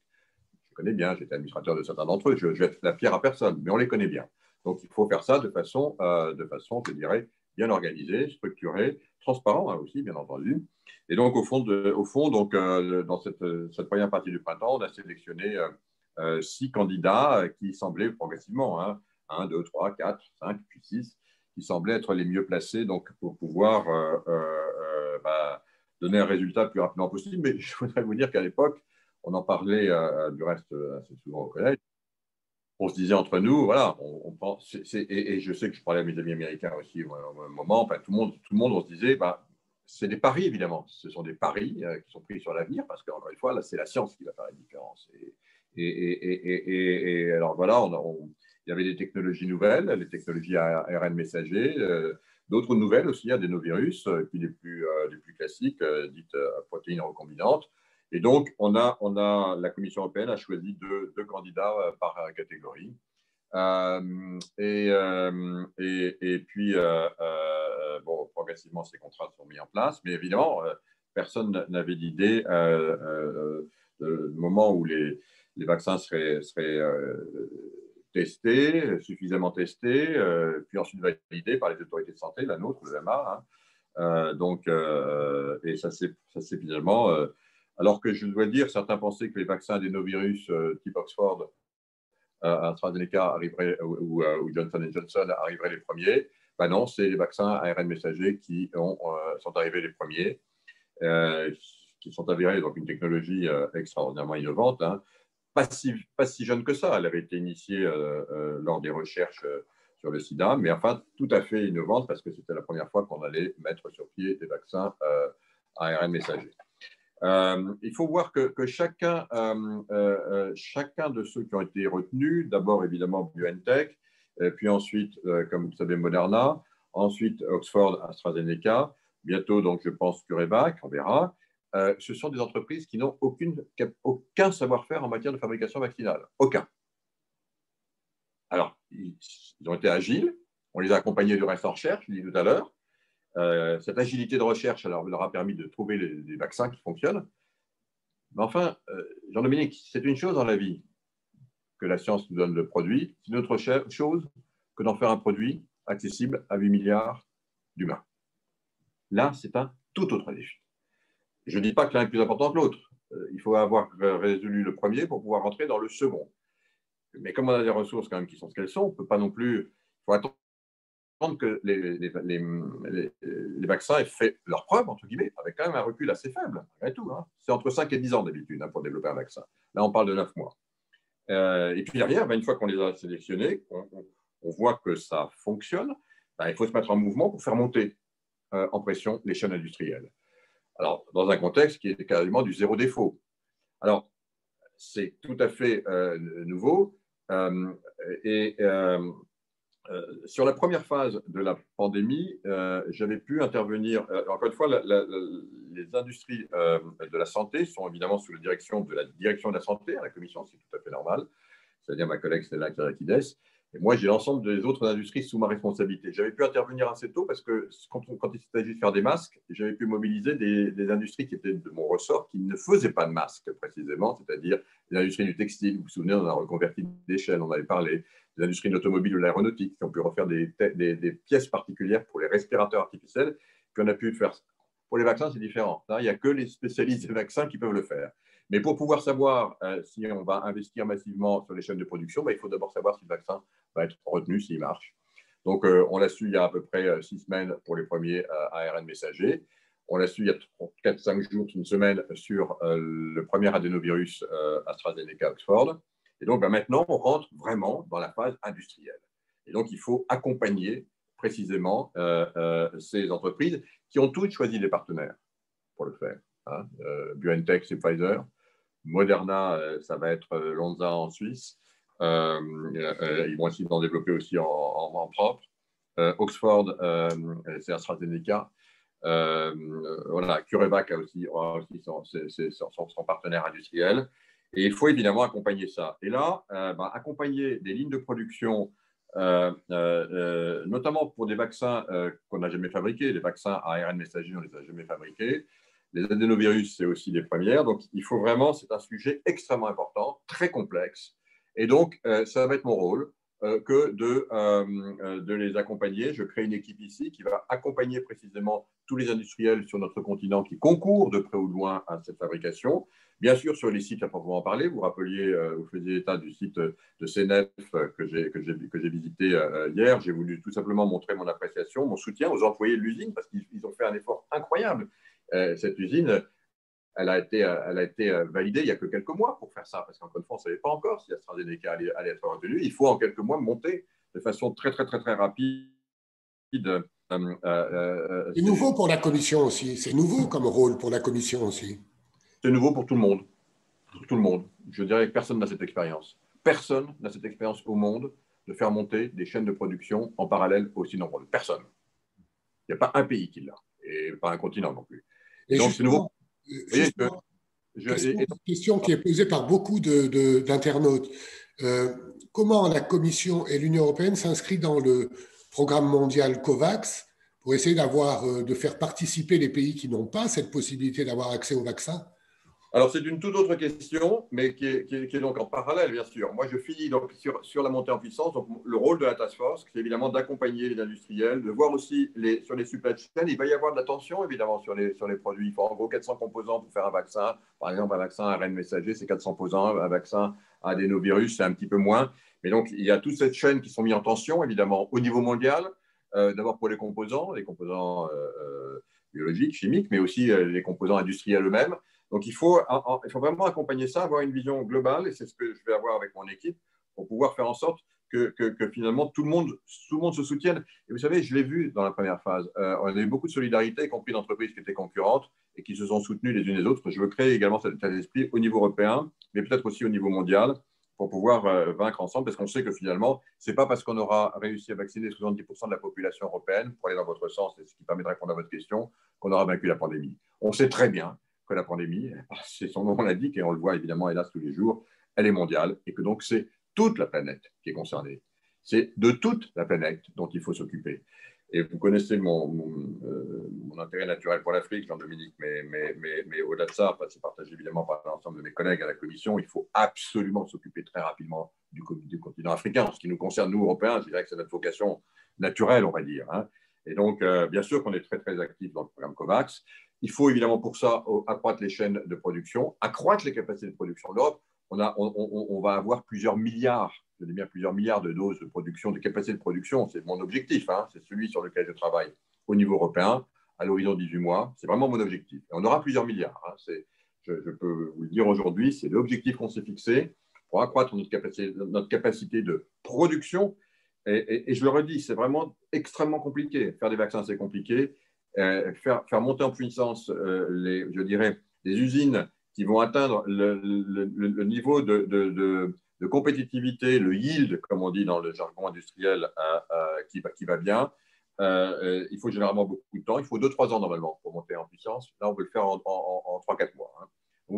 Je connais bien, j'étais administrateur de certains d'entre eux, je jette la pierre à personne, mais on les connaît bien. Donc, il faut faire ça de façon, je dirais, bien organisée, structurée, transparent hein, aussi, bien entendu. Et donc, au fond, donc, dans cette première partie du printemps, on a sélectionné 6 candidats qui semblaient progressivement, hein, 1, 2, 3, 4, 5, puis 6, qui semblaient être les mieux placés donc, pour pouvoir donner un résultat le plus rapidement possible. Mais je voudrais vous dire qu'à l'époque, on en parlait du reste assez souvent au collège. On se disait entre nous, voilà, on pense, et je sais que je parlais à mes amis américains aussi au un moment, enfin, tout le monde, on se disait, bah, c'est des paris évidemment, ce sont des paris qui sont pris sur l'avenir, parce qu'encore une fois, là, c'est la science qui va faire la différence. Et alors voilà, il y avait des technologies nouvelles, les technologies ARN messager, d'autres nouvelles aussi, adénovirus, puis les plus classiques, dites protéines recombinantes. Et donc, la Commission européenne a choisi deux candidats par catégorie. Et puis, bon, progressivement, ces contrats sont mis en place, mais évidemment, personne n'avait d'idée du moment où les vaccins seraient testés, suffisamment testés, puis ensuite validés par les autorités de santé, la nôtre, le MA. Hein. Et ça, c'est finalement alors que je dois dire, certains pensaient que les vaccins adénovirus type Oxford, AstraZeneca arriveraient, ou Johnson Johnson arriveraient les premiers. Ben non, c'est les vaccins ARN messagers qui sont arrivés les premiers, qui sont avérés donc une technologie extraordinairement innovante. Hein. Pas si jeune que ça. Elle avait été initiée lors des recherches sur le sida, mais enfin tout à fait innovante parce que c'était la première fois qu'on allait mettre sur pied des vaccins ARN messagers. Il faut voir que chacun de ceux qui ont été retenus, d'abord évidemment BioNTech, puis ensuite, comme vous savez, Moderna, ensuite Oxford, AstraZeneca, bientôt donc je pense CureVac, on verra. Ce sont des entreprises qui n'ont aucun savoir-faire en matière de fabrication vaccinale. Aucun. Alors, ils ont été agiles, on les a accompagnés du reste en recherche, je l'ai dit tout à l'heure. Cette agilité de recherche leur a permis de trouver les vaccins qui fonctionnent. Mais enfin, Jean-Dominique, c'est une chose dans la vie que la science nous donne le produit, c'est une autre chose que d'en faire un produit accessible à 8 milliards d'humains. Là, c'est un tout autre défi. Je ne dis pas que l'un est plus important que l'autre. Il faut avoir résolu le premier pour pouvoir entrer dans le second. Mais comme on a des ressources quand même qui sont ce qu'elles sont, on ne peut pas non plus… Il faut attendre que les vaccins aient fait leur preuve, entre guillemets, avec quand même un recul assez faible, malgré tout. Hein. C'est entre 5 et 10 ans d'habitude hein, pour développer un vaccin. Là, on parle de 9 mois. Et puis derrière, une fois qu'on les a sélectionnés, on voit que ça fonctionne, il faut se mettre en mouvement pour faire monter en pression les chaînes industrielles. Alors, dans un contexte qui est quasiment du zéro défaut. Alors, c'est tout à fait nouveau. Sur la première phase de la pandémie, j'avais pu intervenir. Encore une fois, les industries de la santé sont évidemment sous la direction de la santé à la commission, c'est tout à fait normal, c'est-à-dire ma collègue Stella Kyriakides. Et moi, j'ai l'ensemble des autres industries sous ma responsabilité. J'avais pu intervenir assez tôt parce que quand il s'agit de faire des masques, j'avais pu mobiliser des industries qui étaient de mon ressort, qui ne faisaient pas de masques précisément, c'est-à-dire les industries du textile. Vous vous souvenez, on a reconverti des chaînes, on avait parlé, des industries de l'automobile ou de l'aéronautique qui ont pu refaire des pièces particulières pour les respirateurs artificiels, puis on a pu faire. Pour les vaccins, c'est différent. Là, il n'y a que les spécialistes des vaccins qui peuvent le faire. Mais pour pouvoir savoir si on va investir massivement sur les chaînes de production, il faut d'abord savoir si le vaccin va être retenu, s'il marche. Donc, on l'a su il y a à peu près 6 semaines pour les premiers ARN messagers. On l'a su il y a 4-5 jours, une semaine, sur le premier adénovirus AstraZeneca-Oxford. Et donc, maintenant, on rentre vraiment dans la phase industrielle. Et donc, il faut accompagner précisément ces entreprises qui ont toutes choisi des partenaires pour le faire. Hein. BioNTech, c'est Pfizer. Moderna, ça va être Lonza en Suisse. Ils vont essayer d'en développer aussi en propre. Oxford, c'est AstraZeneca. Voilà, CureVac aura aussi son partenaire industriel. Et il faut évidemment accompagner ça. Et là, accompagner des lignes de production, notamment pour des vaccins qu'on n'a jamais fabriqués, les vaccins à ARN messager, on ne les a jamais fabriqués. Les adénovirus, c'est aussi les premières. Donc, il faut vraiment, c'est un sujet extrêmement important, très complexe. Et donc, ça va être mon rôle que de les accompagner. Je crée une équipe ici qui va accompagner précisément tous les industriels sur notre continent qui concourent de près ou de loin à cette fabrication. Bien sûr, sur les sites à proprement parler, vous rappeliez, vous faisiez état du site de CNEF que j'ai visité hier. J'ai voulu tout simplement montrer mon appréciation, mon soutien aux employés de l'usine parce qu'ils ont fait un effort incroyable. Cette usine, elle a été validée il y a que quelques mois pour faire ça, parce qu'encore une fois, on ne savait pas encore si AstraZeneca allait être retenu. Il faut en quelques mois monter de façon très, très, très, très rapide. C'est nouveau pour la Commission aussi. C'est nouveau comme rôle pour la Commission aussi. C'est nouveau pour tout le monde. Pour tout le monde. Je dirais que personne n'a cette expérience. Personne n'a cette expérience au monde de faire monter des chaînes de production en parallèle aussi nombreuses. Personne. Il n'y a pas un pays qui l'a, et pas un continent non plus. Et donc, c'est nouveau. Question qui est posée par beaucoup d'internautes. Comment la Commission et l'Union européenne s'inscrivent dans le programme mondial COVAX pour essayer de faire participer les pays qui n'ont pas cette possibilité d'avoir accès au vaccin? Alors, c'est une toute autre question, mais qui est donc en parallèle, bien sûr. Moi, je finis donc sur la montée en puissance. Donc, le rôle de la task force, c'est évidemment d'accompagner les industriels, de voir aussi sur les supply chains. Il va y avoir de la tension, évidemment, sur les produits. Il faut en gros 400 composants pour faire un vaccin. Par exemple, un vaccin à ARN messager, c'est 400 composants. Un vaccin à adénovirus, c'est un petit peu moins. Mais donc, il y a toute cette chaîne qui sont mis en tension, évidemment, au niveau mondial. D'abord pour les composants biologiques, chimiques, mais aussi les composants industriels eux-mêmes. Donc, il faut vraiment accompagner ça, avoir une vision globale, et c'est ce que je vais avoir avec mon équipe, pour pouvoir faire en sorte que finalement tout le monde se soutienne. Et vous savez, je l'ai vu dans la première phase. On a eu beaucoup de solidarité, y compris d'entreprises qui étaient concurrentes et qui se sont soutenues les unes les autres. Je veux créer également cet état d'esprit au niveau européen, mais peut-être aussi au niveau mondial, pour pouvoir vaincre ensemble, parce qu'on sait que finalement, ce n'est pas parce qu'on aura réussi à vacciner 70% de la population européenne, pour aller dans votre sens, et ce qui permet de répondre à votre question, qu'on aura vaincu la pandémie. On sait très bien que la pandémie, c'est son nom l'indique, et on le voit évidemment, hélas, tous les jours, elle est mondiale, et que donc c'est toute la planète qui est concernée. C'est de toute la planète dont il faut s'occuper. Et vous connaissez mon intérêt naturel pour l'Afrique, Jean-Dominique, mais au-delà de ça, c'est partagé évidemment par l'ensemble de mes collègues à la Commission, il faut absolument s'occuper très rapidement du continent africain. En ce qui nous concerne, nous, Européens, je dirais que c'est notre vocation naturelle, on va dire. Hein. Et donc, bien sûr qu'on est très, très actifs dans le programme COVAX. Il faut évidemment pour ça accroître les chaînes de production, accroître les capacités de production de l'Europe. On va avoir plusieurs milliards de doses de production, de capacité de production. C'est mon objectif, hein, c'est celui sur lequel je travaille au niveau européen à l'horizon 18 mois. C'est vraiment mon objectif. Et on aura plusieurs milliards. Hein, je peux vous le dire aujourd'hui, c'est l'objectif qu'on s'est fixé pour accroître notre capacité de production. Et je le redis, c'est vraiment extrêmement compliqué. Faire des vaccins, c'est compliqué. Faire monter en puissance, je dirais, les usines qui vont atteindre le niveau de compétitivité, le yield, comme on dit dans le jargon industriel, qui va bien. Il faut généralement beaucoup de temps. Il faut 2-3 ans normalement pour monter en puissance. Là, on peut le faire en 3-4 mois. Hein. Vous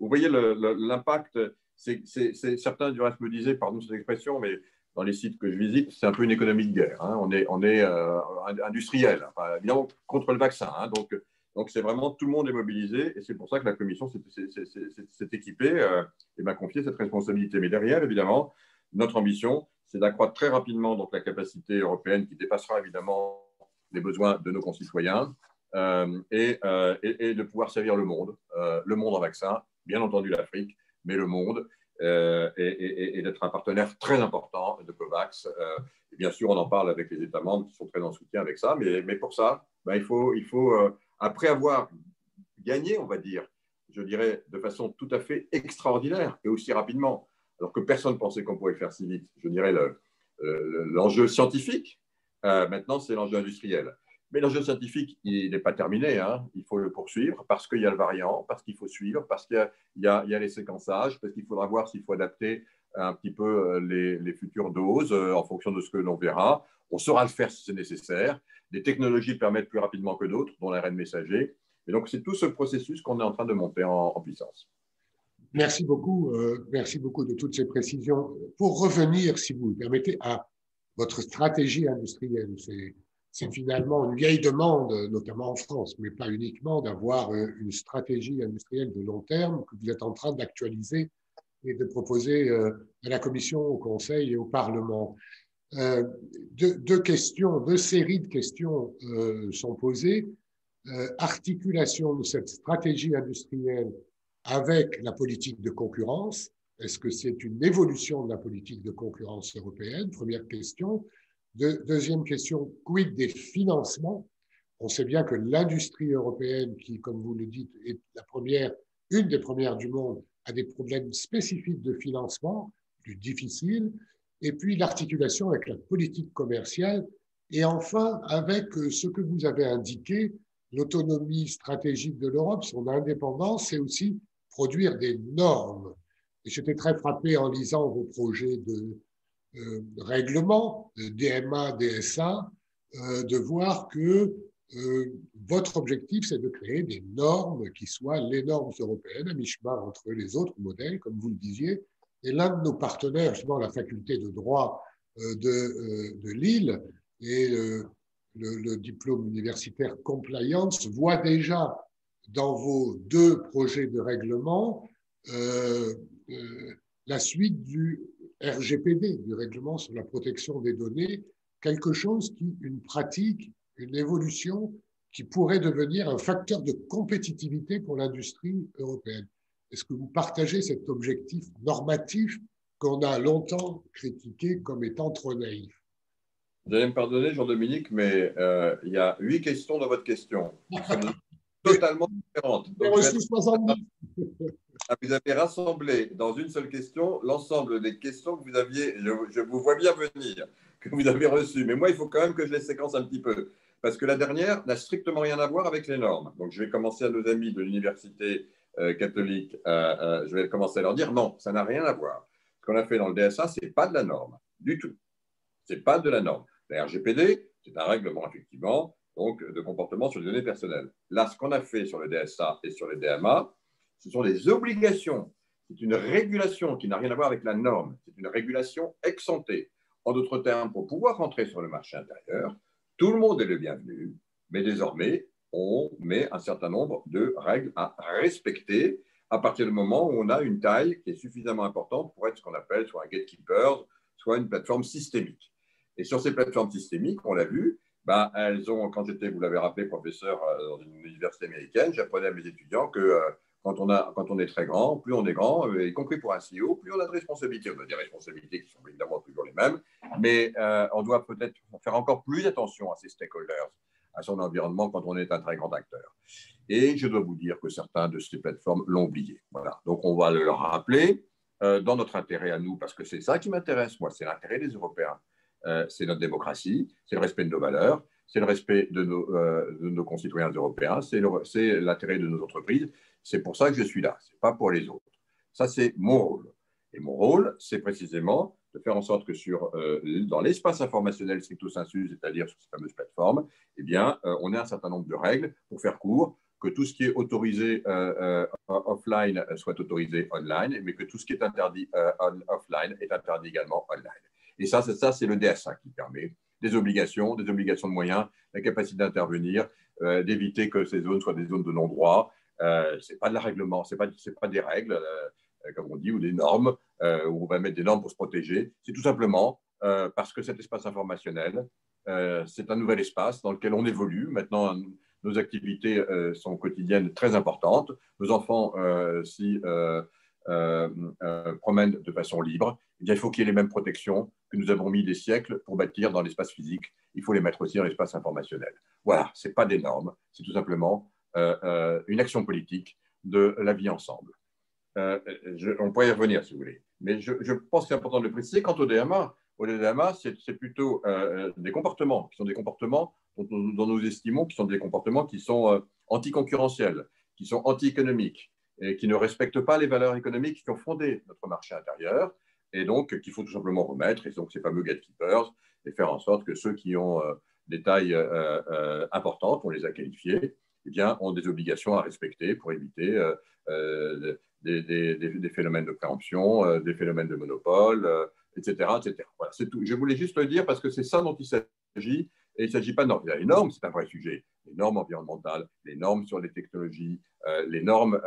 voyez l'impact. Certains du reste me disaient, pardon cette expression, mais dans les sites que je visite, c'est un peu une économie de guerre. Hein. On est industriel, enfin, évidemment contre le vaccin. Hein. Donc, c'est vraiment tout le monde est mobilisé et c'est pour ça que la Commission s'est équipée et m'a confié cette responsabilité. Mais derrière, évidemment, notre ambition, c'est d'accroître très rapidement donc, la capacité européenne qui dépassera évidemment les besoins de nos concitoyens et de pouvoir servir le monde en vaccin, bien entendu l'Afrique, mais le monde. Et d'être un partenaire très important de COVAX. Et bien sûr, on en parle avec les États membres qui sont très en soutien avec ça, mais pour ça, il faut après avoir gagné, on va dire, je dirais, de façon tout à fait extraordinaire et aussi rapidement, alors que personne ne pensait qu'on pourrait le faire si vite, je dirais l'enjeu scientifique, maintenant c'est l'enjeu industriel. Mais l'enjeu scientifique, il n'est pas terminé. Hein. Il faut le poursuivre parce qu'il y a le variant, parce qu'il faut suivre, parce qu'il y a les séquençages, parce qu'il faudra voir s'il faut adapter un petit peu les futures doses en fonction de ce que l'on verra. On saura le faire si c'est nécessaire. Des technologies le permettent plus rapidement que d'autres, dont l'ARN messager. Et donc, c'est tout ce processus qu'on est en train de monter en puissance. Merci beaucoup de toutes ces précisions. Pour revenir, si vous le permettez, à votre stratégie industrielle, c'est finalement une vieille demande, notamment en France, mais pas uniquement, d'avoir une stratégie industrielle de long terme que vous êtes en train d'actualiser et de proposer à la Commission, au Conseil et au Parlement. Deux séries de questions sont posées. Articulation de cette stratégie industrielle avec la politique de concurrence. Est-ce que c'est une évolution de la politique de concurrence européenne? Première question. Deuxième question, quid des financements? On sait bien que l'industrie européenne, qui, comme vous le dites, est une des premières du monde, a des problèmes spécifiques de financement, plus difficiles. Et puis l'articulation avec la politique commerciale. Et enfin, avec ce que vous avez indiqué, l'autonomie stratégique de l'Europe, son indépendance, c'est aussi produire des normes. Et j'étais très frappé en lisant vos projets de règlement, de DMA, DSA, de voir que votre objectif, c'est de créer des normes qui soient les normes européennes, à mi-chemin entre les autres modèles, comme vous le disiez. Et l'un de nos partenaires, justement, la faculté de droit de Lille et le diplôme universitaire Compliance, voit déjà dans vos deux projets de règlement la suite du RGPD, du règlement sur la protection des données, quelque chose une pratique, une évolution qui pourrait devenir un facteur de compétitivité pour l'industrie européenne. Est-ce que vous partagez cet objectif normatif qu'on a longtemps critiqué comme étant trop naïf? Vous allez me pardonner, Jean-Dominique, mais il y a 8 questions dans votre question. Totalement différentes. Donc, vous avez rassemblé dans une seule question l'ensemble des questions que vous aviez, je vous vois bien venir, que vous avez reçues. Mais moi, il faut quand même que je les séquence un petit peu. Parce que la dernière n'a strictement rien à voir avec les normes. Donc, je vais commencer à nos amis de l'université catholique, je vais commencer à leur dire non, ça n'a rien à voir. Ce qu'on a fait dans le DSA, ce n'est pas de la norme, du tout. Ce n'est pas de la norme. La RGPD, c'est un règlement, effectivement, donc, de comportement sur les données personnelles. Là, ce qu'on a fait sur le DSA et sur le DMA, ce sont des obligations. C'est une régulation qui n'a rien à voir avec la norme. C'est une régulation ex ante. En d'autres termes, pour pouvoir rentrer sur le marché intérieur, tout le monde est le bienvenu, mais désormais, on met un certain nombre de règles à respecter à partir du moment où on a une taille qui est suffisamment importante pour être ce qu'on appelle soit un gatekeeper, soit une plateforme systémique. Et sur ces plateformes systémiques, on l'a vu, elles ont, quand j'étais, vous l'avez rappelé, professeur dans une université américaine, j'apprenais à mes étudiants que quand on est très grand, plus on est grand, y compris pour un CEO, plus on a de responsabilités. On a des responsabilités qui sont évidemment toujours les mêmes, mais on doit peut-être faire encore plus attention à ses stakeholders, à son environnement quand on est un très grand acteur. Et je dois vous dire que certains de ces plateformes l'ont oublié. Voilà. Donc, on va le rappeler dans notre intérêt à nous, parce que c'est ça qui m'intéresse, moi, c'est l'intérêt des Européens. C'est notre démocratie, c'est le respect de nos valeurs, c'est le respect de nos concitoyens européens, c'est l'intérêt de nos entreprises. C'est pour ça que je suis là, ce n'est pas pour les autres. Ça, c'est mon rôle. Et mon rôle, c'est précisément de faire en sorte que dans l'espace informationnel stricto sensu, c'est-à-dire sur ces fameuses plateformes, eh bien, on ait un certain nombre de règles pour faire court, que tout ce qui est autorisé offline soit autorisé online, mais que tout ce qui est interdit offline est interdit également online. Et ça, c'est le DSA qui permet des obligations de moyens, la capacité d'intervenir, d'éviter que ces zones soient des zones de non-droit. Ce n'est pas de la règlement, ce n'est pas des règles, comme on dit, ou des normes, où on va mettre des normes pour se protéger. C'est tout simplement parce que cet espace informationnel, c'est un nouvel espace dans lequel on évolue. Maintenant, nos activités sont quotidiennes très importantes. Nos enfants promènent de façon libre. Eh bien, il faut qu'il y ait les mêmes protections que nous avons mis des siècles pour bâtir dans l'espace physique. Il faut les mettre aussi dans l'espace informationnel. Voilà, ce n'est pas des normes, c'est tout simplement une action politique de la vie ensemble. On pourrait y revenir si vous voulez. Mais je pense que c'est important de le préciser. Quant au DMA, c'est plutôt des comportements qui sont des comportements dont nous estimons qui sont des comportements qui sont anticoncurrentiels, qui sont anti-économiques et qui ne respectent pas les valeurs économiques qui ont fondé notre marché intérieur. et donc qu'il faut tout simplement remettre, et donc ces fameux gatekeepers, et faire en sorte que ceux qui ont des tailles importantes, on les a qualifiés, eh bien, ont des obligations à respecter pour éviter des phénomènes de préemption, des phénomènes de monopole, etc., etc. Voilà, c'est tout. Je voulais juste le dire parce que c'est ça dont il s'agit. Et il ne s'agit pas de normes. Les normes, c'est un vrai sujet. Les normes environnementales, les normes sur les technologies, les normes,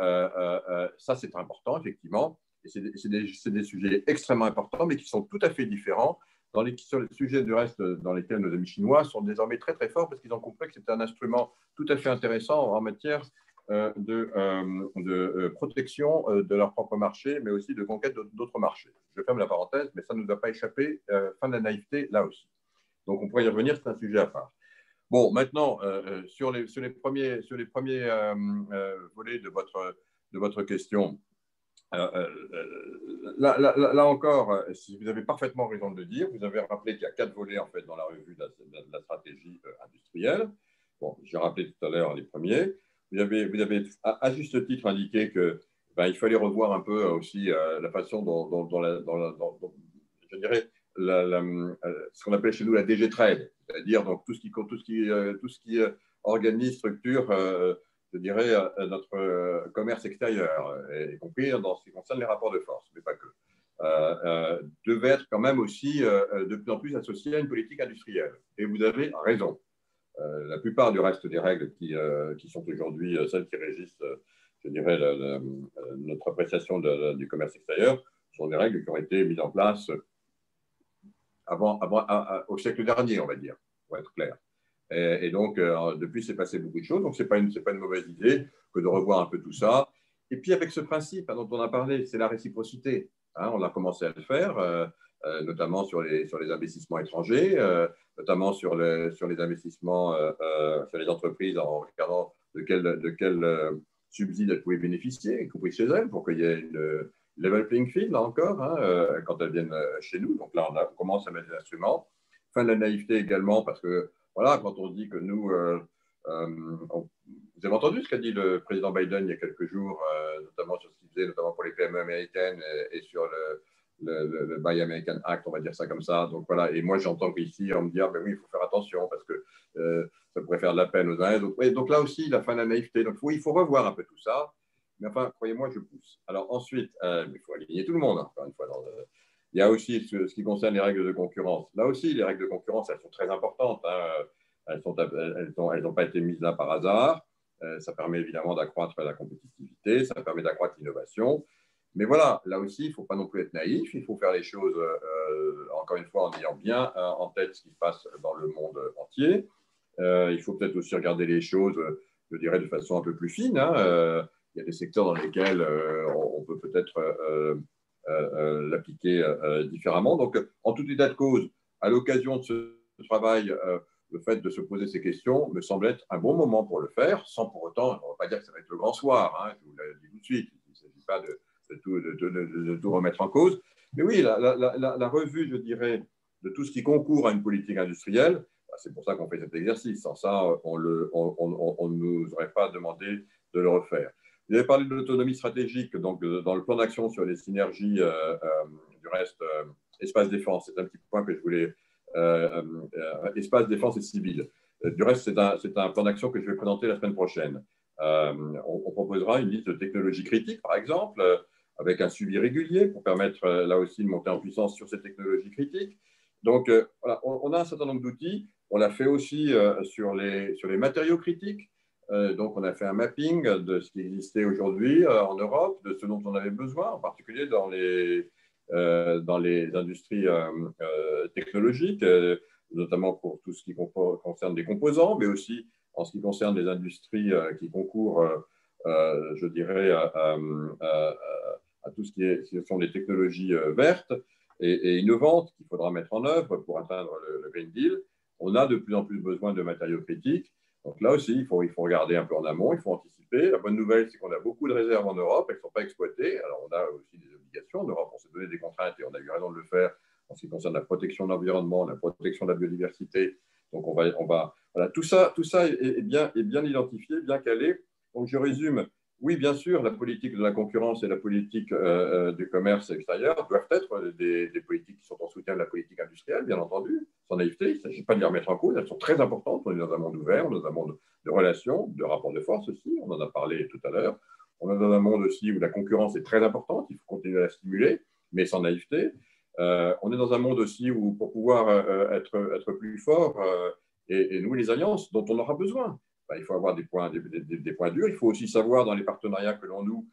ça c'est important, effectivement. Et c'est des sujets extrêmement importants, mais qui sont tout à fait différents sur les sujets du reste dans lesquels nos amis chinois sont désormais très très forts parce qu'ils ont compris que c'était un instrument tout à fait intéressant en matière de protection de leur propre marché, mais aussi de conquête d'autres marchés. Je ferme la parenthèse, mais ça ne nous a pas échappé. Fin de la naïveté, là aussi. Donc on pourrait y revenir, c'est un sujet à part. Bon, maintenant, sur les premiers volets de votre question, là encore, si vous avez parfaitement raison de le dire, vous avez rappelé qu'il y a 4 volets en fait dans la revue de la stratégie industrielle. Bon, j'ai rappelé tout à l'heure les premiers. Vous avez à juste titre indiqué que il fallait revoir un peu aussi la façon dont je dirais ce qu'on appelle chez nous la DG Trade, c'est-à-dire donc tout ce qui organise, structure je dirais, notre commerce extérieur, y compris dans ce qui concerne les rapports de force, mais pas que, devait être quand même aussi de plus en plus associé à une politique industrielle. Et vous avez raison. La plupart du reste des règles qui sont aujourd'hui celles qui régissent, je dirais, notre appréciation du commerce extérieur sont des règles qui ont été mises en place au siècle dernier, on va dire, pour être clair. Et donc, depuis, c'est passé beaucoup de choses. Donc, ce n'est pas une mauvaise idée que de revoir un peu tout ça. Et puis, avec ce principe dont on a parlé, c'est la réciprocité. Hein, on a commencé à le faire, notamment sur les investissements étrangers, notamment sur les investissements sur les entreprises en regardant de quel subside elles pouvaient bénéficier, y compris chez elles, pour qu'il y ait une level playing field, là encore, hein, quand elles viennent chez nous. Donc là, on commence à mettre des instruments. Fin de la naïveté également, parce que voilà, quand on dit que nous, vous avez entendu ce qu'a dit le président Biden il y a quelques jours, notamment sur ce qu'il faisait, notamment pour les PME américaines et sur le Buy American Act, on va dire ça comme ça. Donc voilà, et moi j'entends qu'ici on me dit ah, ben oui, il faut faire attention parce que ça pourrait faire de la peine aux uns et aux autres. Et donc là aussi, la fin de la naïveté. Donc il faut revoir un peu tout ça. Mais enfin, croyez-moi, je pousse. Alors ensuite, il faut aligner tout le monde, encore une fois. Il y a aussi ce qui concerne les règles de concurrence. Là aussi, les règles de concurrence, elles sont très importantes. Hein. Elles n'ont pas été mises là par hasard. Ça permet évidemment d'accroître la compétitivité, ça permet d'accroître l'innovation. Mais voilà, là aussi, il ne faut pas non plus être naïf. Il faut faire les choses, encore une fois, en ayant bien en tête ce qui se passe dans le monde entier. Il faut peut-être aussi regarder les choses, je dirais, de façon un peu plus fine. Hein. Il y a des secteurs dans lesquels on peut peut-être l'appliquer différemment. Donc, en tout état de cause, à l'occasion de ce travail, le fait de se poser ces questions me semble être un bon moment pour le faire, sans pour autant, on ne va pas dire que ça va être le grand soir, hein, je vous l'ai dit tout de suite, il ne s'agit pas de tout remettre en cause. Mais oui, la revue, je dirais, de tout ce qui concourt à une politique industrielle, c'est pour ça qu'on fait cet exercice. Sans ça, on ne nous aurait pas demandé de le refaire. Vous avez parlé de l'autonomie stratégique, donc dans le plan d'action sur les synergies du reste, espace défense, c'est un petit point que je voulais, espace défense et civil. Du reste, c'est un plan d'action que je vais présenter la semaine prochaine. On proposera une liste de technologies critiques, par exemple, avec un suivi régulier pour permettre là aussi de monter en puissance sur ces technologies critiques. Donc, voilà, on a un certain nombre d'outils. On l'a fait aussi sur les matériaux critiques. Donc, on a fait un mapping de ce qui existait aujourd'hui en Europe, de ce dont on avait besoin, en particulier dans les industries technologiques, notamment pour tout ce qui concerne des composants, mais aussi en ce qui concerne les industries qui concourent, je dirais, à tout ce qui sont les technologies vertes et innovantes qu'il faudra mettre en œuvre pour atteindre le Green Deal. On a de plus en plus besoin de matériaux critiques. Donc là aussi, il faut regarder un peu en amont, il faut anticiper. La bonne nouvelle, c'est qu'on a beaucoup de réserves en Europe, elles ne sont pas exploitées. Alors on a aussi des obligations en Europe, on s'est donné des contraintes et on a eu raison de le faire en ce qui concerne la protection de l'environnement, la protection de la biodiversité. Donc voilà, tout ça est bien identifié, bien calé. Donc je résume, Oui, bien sûr, la politique de la concurrence et la politique du commerce extérieur doivent être des politiques qui sont en soutien de la politique industrielle, bien entendu, sans naïveté. Il ne s'agit pas de les remettre en cause, elles sont très importantes. On est dans un monde ouvert, on est dans un monde de relations, de rapports de force aussi, on en a parlé tout à l'heure. On est dans un monde aussi où la concurrence est très importante, il faut continuer à la stimuler, mais sans naïveté. On est dans un monde aussi où, pour pouvoir être plus fort et nouer les alliances dont on aura besoin, il faut avoir des points durs. Il faut aussi savoir, dans les partenariats que l'on noue,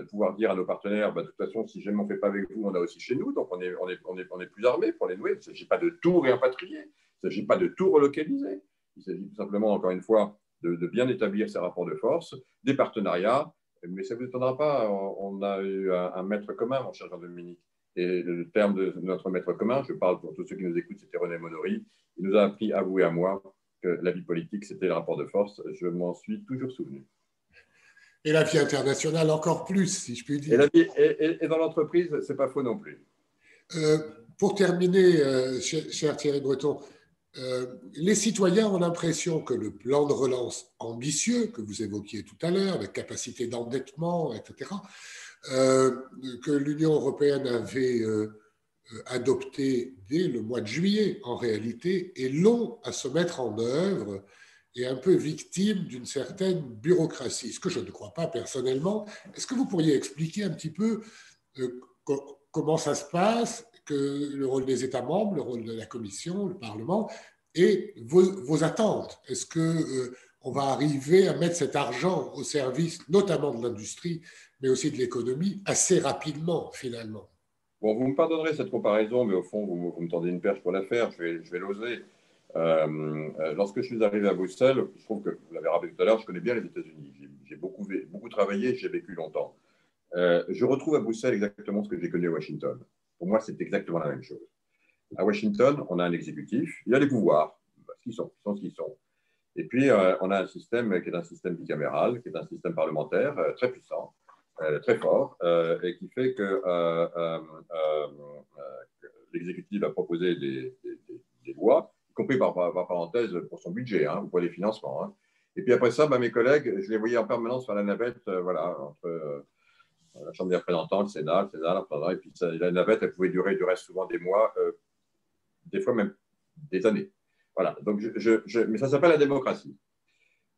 pouvoir dire à nos partenaires, de toute façon, si jamais on ne fait pas avec vous, on a aussi chez nous, donc on est plus armés pour les nouer. Il ne s'agit pas de tout réimpatrier, il ne s'agit pas de tout relocaliser. Il s'agit tout simplement, encore une fois, de bien établir ces rapports de force, des partenariats, mais ça ne vous étonnera pas, on a eu un maître commun, mon cher Jean-Dominique. Et le terme de notre maître commun, je parle pour tous ceux qui nous écoutent, c'était René Monory. Il nous a appris, à vous et à moi, que la vie politique, c'était le rapport de force. Je m'en suis toujours souvenu. Et la vie internationale encore plus, si je puis dire. Et dans l'entreprise, ce n'est pas faux non plus. Pour terminer, cher Thierry Breton, les citoyens ont l'impression que le plan de relance ambitieux que vous évoquiez tout à l'heure, avec capacité d'endettement, etc., que l'Union européenne avait adopté dès le mois de juillet, en réalité, est long à se mettre en œuvre et un peu victime d'une certaine bureaucratie, ce que je ne crois pas personnellement. Est-ce que vous pourriez expliquer un petit peu comment ça se passe, que le rôle des États membres, le rôle de la Commission, le Parlement, et vos attentes? Est-ce qu'on va arriver à mettre cet argent au service notamment de l'industrie, mais aussi de l'économie, assez rapidement, finalement? Bon, vous me pardonnerez cette comparaison, mais au fond, vous me tendez une perche pour la faire, je vais l'oser. Lorsque je suis arrivé à Bruxelles, je trouve que, vous l'avez rappelé tout à l'heure, je connais bien les États-Unis. J'ai beaucoup travaillé, j'ai vécu longtemps. Je retrouve à Bruxelles exactement ce que j'ai connu à Washington. Pour moi, c'est exactement la même chose. À Washington, on a un exécutif, il a des pouvoirs, ils sont ce qu'ils sont. Et puis, on a un système qui est un système bicaméral, qui est un système parlementaire très puissant, très fort, et qui fait que l'exécutif va proposer des lois, y compris par parenthèse pour son budget ou pour les financements. Et puis après ça, mes collègues, je les voyais en permanence faire la navette entre la Chambre des représentants, le Sénat, et puis la navette, elle pouvait durer du reste souvent des mois, des fois même des années. Voilà, donc mais ça s'appelle la démocratie.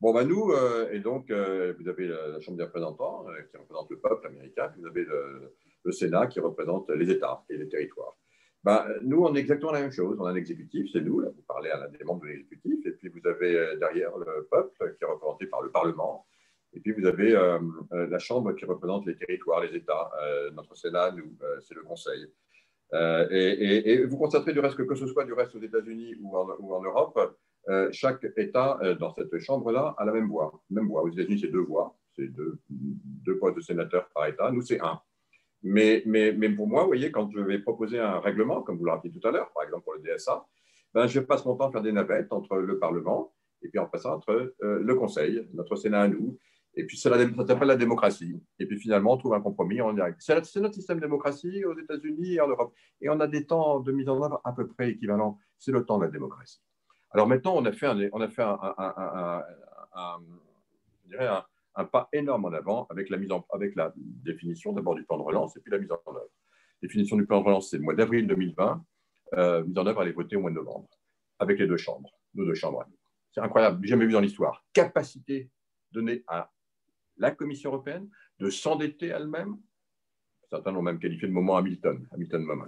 Bon, nous, et donc, vous avez la Chambre des représentants qui représente le peuple américain, puis vous avez le Sénat qui représente les États et les territoires. Nous, on est exactement la même chose. On a un exécutif, c'est nous, là, vous parlez à l'un des membres de l'exécutif, et puis vous avez derrière le peuple qui est représenté par le Parlement, et puis vous avez la Chambre qui représente les territoires, les États. Notre Sénat, nous, c'est le Conseil. Et vous constaterez du reste que ce soit du reste aux États-Unis ou en Europe, chaque État dans cette chambre-là a la même voix. Aux États-Unis, c'est 2 voix, c'est deux postes de sénateurs par État. Nous, c'est 1. Mais pour moi, vous voyez, quand je vais proposer un règlement, comme vous l'avez dit tout à l'heure, par exemple pour le DSA, je passe mon temps à faire des navettes entre le Parlement et puis en passant entre le Conseil, notre Sénat à nous. Et puis, ça s'appelle la démocratie. Et puis, finalement, on trouve un compromis en direct. C'est notre système de démocratie aux États-Unis et en Europe. Et on a des temps de mise en œuvre à peu près équivalents. C'est le temps de la démocratie. Alors maintenant, on a fait un pas énorme en avant avec la définition d'abord du plan de relance et puis la mise en œuvre. La définition du plan de relance, c'est le mois d'avril 2020. Mise en œuvre, elle est votée au mois de novembre avec les 2 chambres, nos 2 chambres. C'est incroyable, jamais vu dans l'histoire. Capacité donnée à la Commission européenne de s'endetter elle-même. Certains l'ont même qualifié de moment Hamilton moment.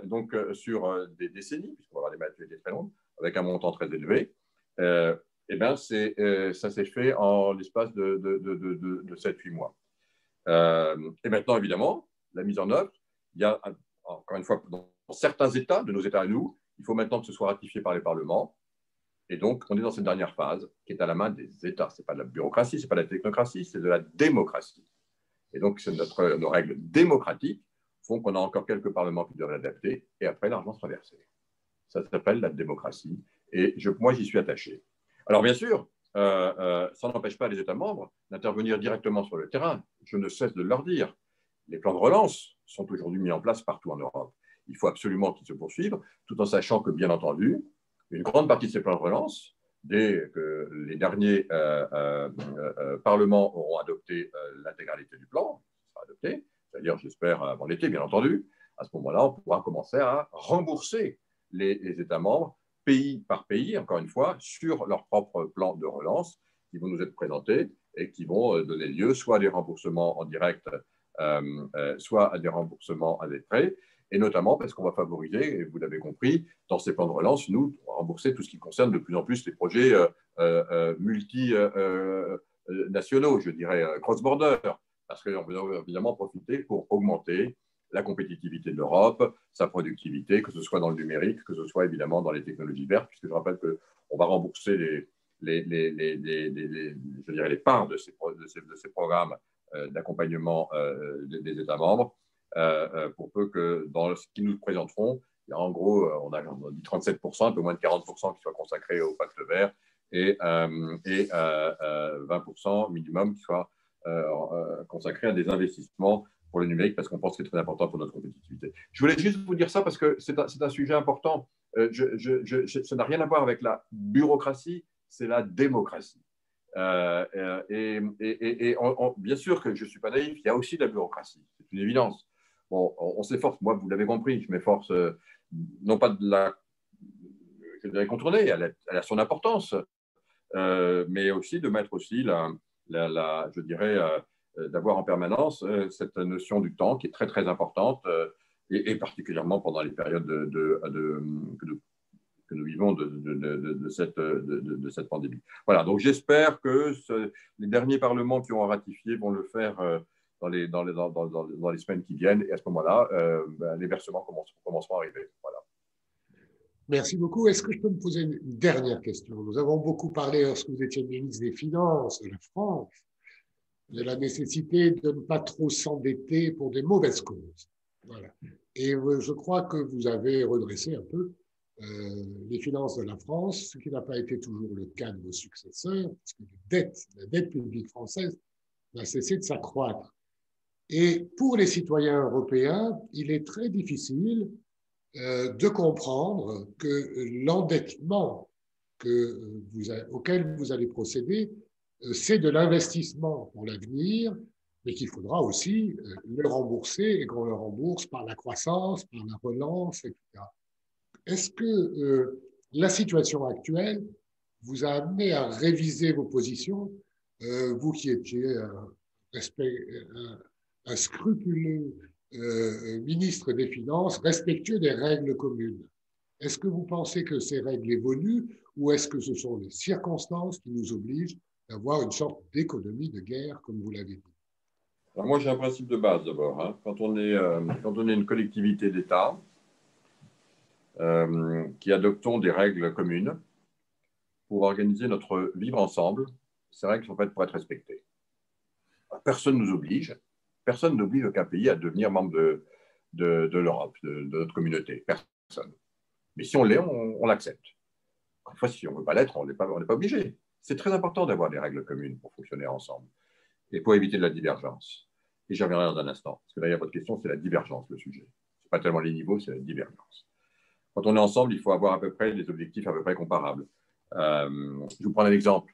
Donc, sur des décennies, puisqu'on va avoir des maturités très longues, avec un montant très élevé, ça s'est fait en l'espace de 7-8 mois. Et maintenant, évidemment, la mise en œuvre, il y a, encore une fois, dans certains États, de nos États à nous, il faut maintenant que ce soit ratifié par les parlements. Et donc, on est dans cette dernière phase qui est à la main des États. Ce n'est pas de la bureaucratie, ce n'est pas de la technocratie, c'est de la démocratie. Et donc, nos règles démocratiques font qu'on a encore quelques parlements qui doivent l'adapter et après, l'argent sera versé. Ça s'appelle la démocratie. Et moi, j'y suis attaché. Alors, bien sûr, ça n'empêche pas les États membres d'intervenir directement sur le terrain. Je ne cesse de leur dire. Les plans de relance sont aujourd'hui mis en place partout en Europe. Il faut absolument qu'ils se poursuivent, tout en sachant que, bien entendu, une grande partie de ces plans de relance dès que les derniers parlements auront adopté l'intégralité du plan, ça sera adopté, c'est-à-dire, j'espère, avant l'été, bien entendu, à ce moment-là, on pourra commencer à rembourser les États membres, pays par pays, encore une fois, sur leur propre plan de relance qui vont nous être présentés et qui vont donner lieu soit à des remboursements en direct, soit à des remboursements à des prêts, et notamment parce qu'on va favoriser, et vous l'avez compris, dans ces plans de relance, nous, on va rembourser tout ce qui concerne de plus en plus les projets multinationaux, je dirais, cross-border, parce qu'on veut évidemment profiter pour augmenter la compétitivité de l'Europe, sa productivité, que ce soit dans le numérique, que ce soit évidemment dans les technologies vertes, puisque je rappelle qu'on va rembourser je dirais les parts de ces programmes d'accompagnement des États membres, pour peu que dans ce qu'ils nous présenteront, il y a en gros, on dit 37%, un peu moins de 40% qui soient consacrés au pacte vert et 20% minimum qui soient consacrés à des investissements pour le numérique, parce qu'on pense que c'est très important pour notre compétitivité. Je voulais juste vous dire ça parce que c'est un sujet important. Ça n'a rien à voir avec la bureaucratie, c'est la démocratie. Bien sûr que je ne suis pas naïf, il y a aussi de la bureaucratie, c'est une évidence. Bon, on s'efforce, moi, vous l'avez compris, je m'efforce non pas de la contourner, elle a son importance, mais aussi de mettre aussi je dirais, d'avoir en permanence cette notion du temps qui est très très importante, et particulièrement pendant les périodes que nous vivons de cette pandémie. Voilà, donc j'espère que les derniers parlements qui ont ratifié vont le faire dans les semaines qui viennent, et à ce moment-là, les versements commenceront à arriver. Voilà. Merci beaucoup. Est-ce que je peux me poser une dernière question? Nous avons beaucoup parlé, lorsque vous étiez ministre des Finances de la France, de la nécessité de ne pas trop s'endetter pour des mauvaises causes. Voilà. Et je crois que vous avez redressé un peu les finances de la France, ce qui n'a pas été toujours le cas de vos successeurs, parce que la dette publique française n'a cessé de s'accroître. Et pour les citoyens européens, il est très difficile de comprendre que l'endettement auquel vous allez procéder, c'est de l'investissement pour l'avenir, mais qu'il faudra aussi le rembourser, et qu'on le rembourse par la croissance, par la relance, etc. Est-ce que la situation actuelle vous a amené à réviser vos positions, vous qui étiez un scrupuleux ministre des Finances, respectueux des règles communes? Est-ce que vous pensez que ces règles évoluent, ou est-ce que ce sont les circonstances qui nous obligent d'avoir une sorte d'économie de guerre, comme vous l'avez dit? Alors moi, j'ai un principe de base d'abord. Hein. Quand on est une collectivité d'État, qui adoptons des règles communes pour organiser notre vivre ensemble, ces règles sont faites pour être respectées. Personne ne nous oblige, personne n'oblige aucun pays à devenir membre de l'Europe, de notre communauté. Personne. Mais si on l'est, on l'accepte. Parfois, si on ne veut pas l'être, on n'est pas obligé. C'est très important d'avoir des règles communes pour fonctionner ensemble et pour éviter de la divergence. Et j'y reviendrai dans un instant, parce que derrière votre question, c'est la divergence, le sujet. Ce n'est pas tellement les niveaux, c'est la divergence. Quand on est ensemble, il faut avoir à peu près des objectifs à peu près comparables. Je vous prends un exemple.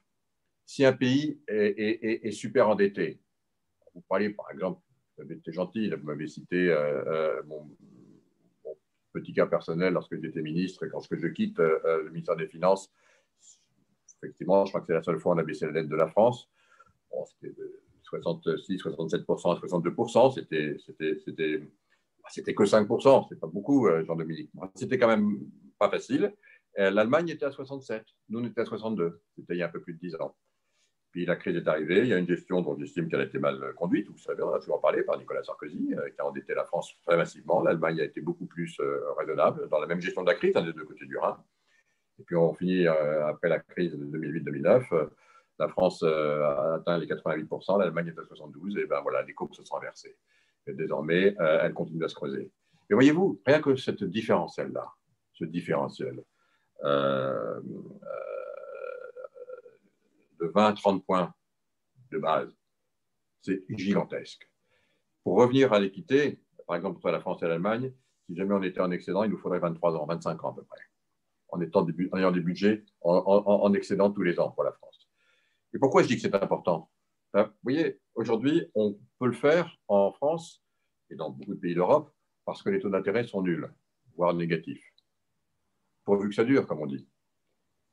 Si un pays est super endetté, vous parliez par exemple, vous avez été gentil, vous m'avez cité mon petit cas personnel lorsque j'étais ministre, et quand je quitte le ministère des Finances, effectivement, je crois que c'est la seule fois où on a baissé la dette de la France. Bon, c'était de 66, 67% à 62%, c'était que 5%, c'est pas beaucoup, Jean-Dominique. C'était quand même pas facile. L'Allemagne était à 67, nous on était à 62, c'était il y a un peu plus de 10 ans. Puis la crise est arrivée, il y a une gestion dont j'estime qu'elle a été mal conduite, vous savez, on a toujours parlé par Nicolas Sarkozy, qui a endetté la France très massivement. L'Allemagne a été beaucoup plus raisonnable dans la même gestion de la crise, des deux côtés du Rhin. Et puis on finit après la crise de 2008-2009, la France a atteint les 88%, l'Allemagne est à 72%, et ben voilà, les courbes se sont inversées. Et désormais, elle continue à se creuser. Et voyez-vous, rien que cette différentiel-là, ce différentiel de 20-30 points de base, c'est gigantesque. Pour revenir à l'équité, par exemple, entre la France et l'Allemagne, si jamais on était en excédent, il nous faudrait 23 ans, 25 ans à peu près. en ayant des budgets en excédent tous les ans pour la France. Et pourquoi je dis que c'est important? Vous voyez, aujourd'hui, on peut le faire en France et dans beaucoup de pays d'Europe parce que les taux d'intérêt sont nuls, voire négatifs. Pourvu que ça dure, comme on dit.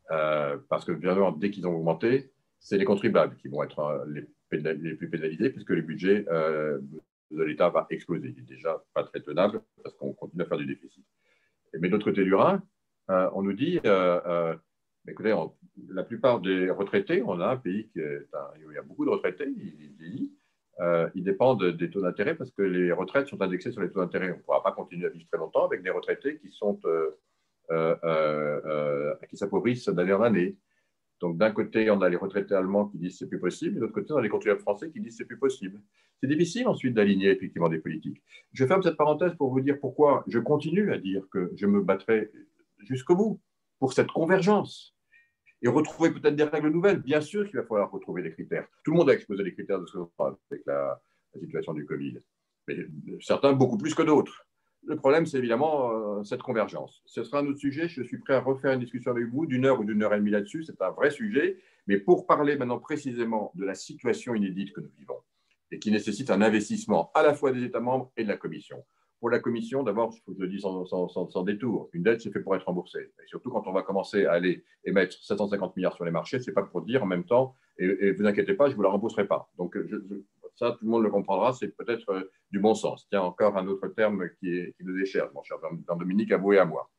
Parce que bien sûr, dès qu'ils ont augmenté, c'est les contribuables qui vont être les plus pénalisés puisque le budget de l'État va exploser. Il n'est déjà pas très tenable parce qu'on continue à faire du déficit. Mais de l'autre côté du Rhin, on nous dit, écoutez, la plupart des retraités, on a un pays où il y a beaucoup de retraités, ils dépendent des taux d'intérêt parce que les retraites sont indexées sur les taux d'intérêt. On ne pourra pas continuer à vivre très longtemps avec des retraités qui s'appauvrissent d'année en année. Donc, d'un côté, on a les retraités allemands qui disent que c'est plus possible, et de l'autre côté, on a les contribuables français qui disent que c'est plus possible. C'est difficile ensuite d'aligner effectivement des politiques. Je ferme cette parenthèse pour vous dire pourquoi je continue à dire que je me battrai jusqu'au bout pour cette convergence et retrouver peut-être des règles nouvelles. Bien sûr qu'il va falloir retrouver des critères. Tout le monde a exposé les critères de ce qu'on fera avec la situation du Covid, mais certains beaucoup plus que d'autres. Le problème, c'est évidemment cette convergence. Ce sera un autre sujet. Je suis prêt à refaire une discussion avec vous d'une heure ou d'une heure et demie là-dessus. C'est un vrai sujet. Mais pour parler maintenant précisément de la situation inédite que nous vivons et qui nécessite un investissement à la fois des États membres et de la Commission. Pour la Commission, d'abord, il faut que je le dise sans détour, une dette, c'est fait pour être remboursée. Et surtout, quand on va commencer à aller émettre 750 milliards sur les marchés, ce n'est pas pour dire en même temps, et vous inquiétez pas, je ne vous la rembourserai pas. Donc, ça, tout le monde le comprendra, c'est peut-être du bon sens. Il y a encore un autre terme qui nous est cher, mon cher Jean-Dominique, à vous et à moi.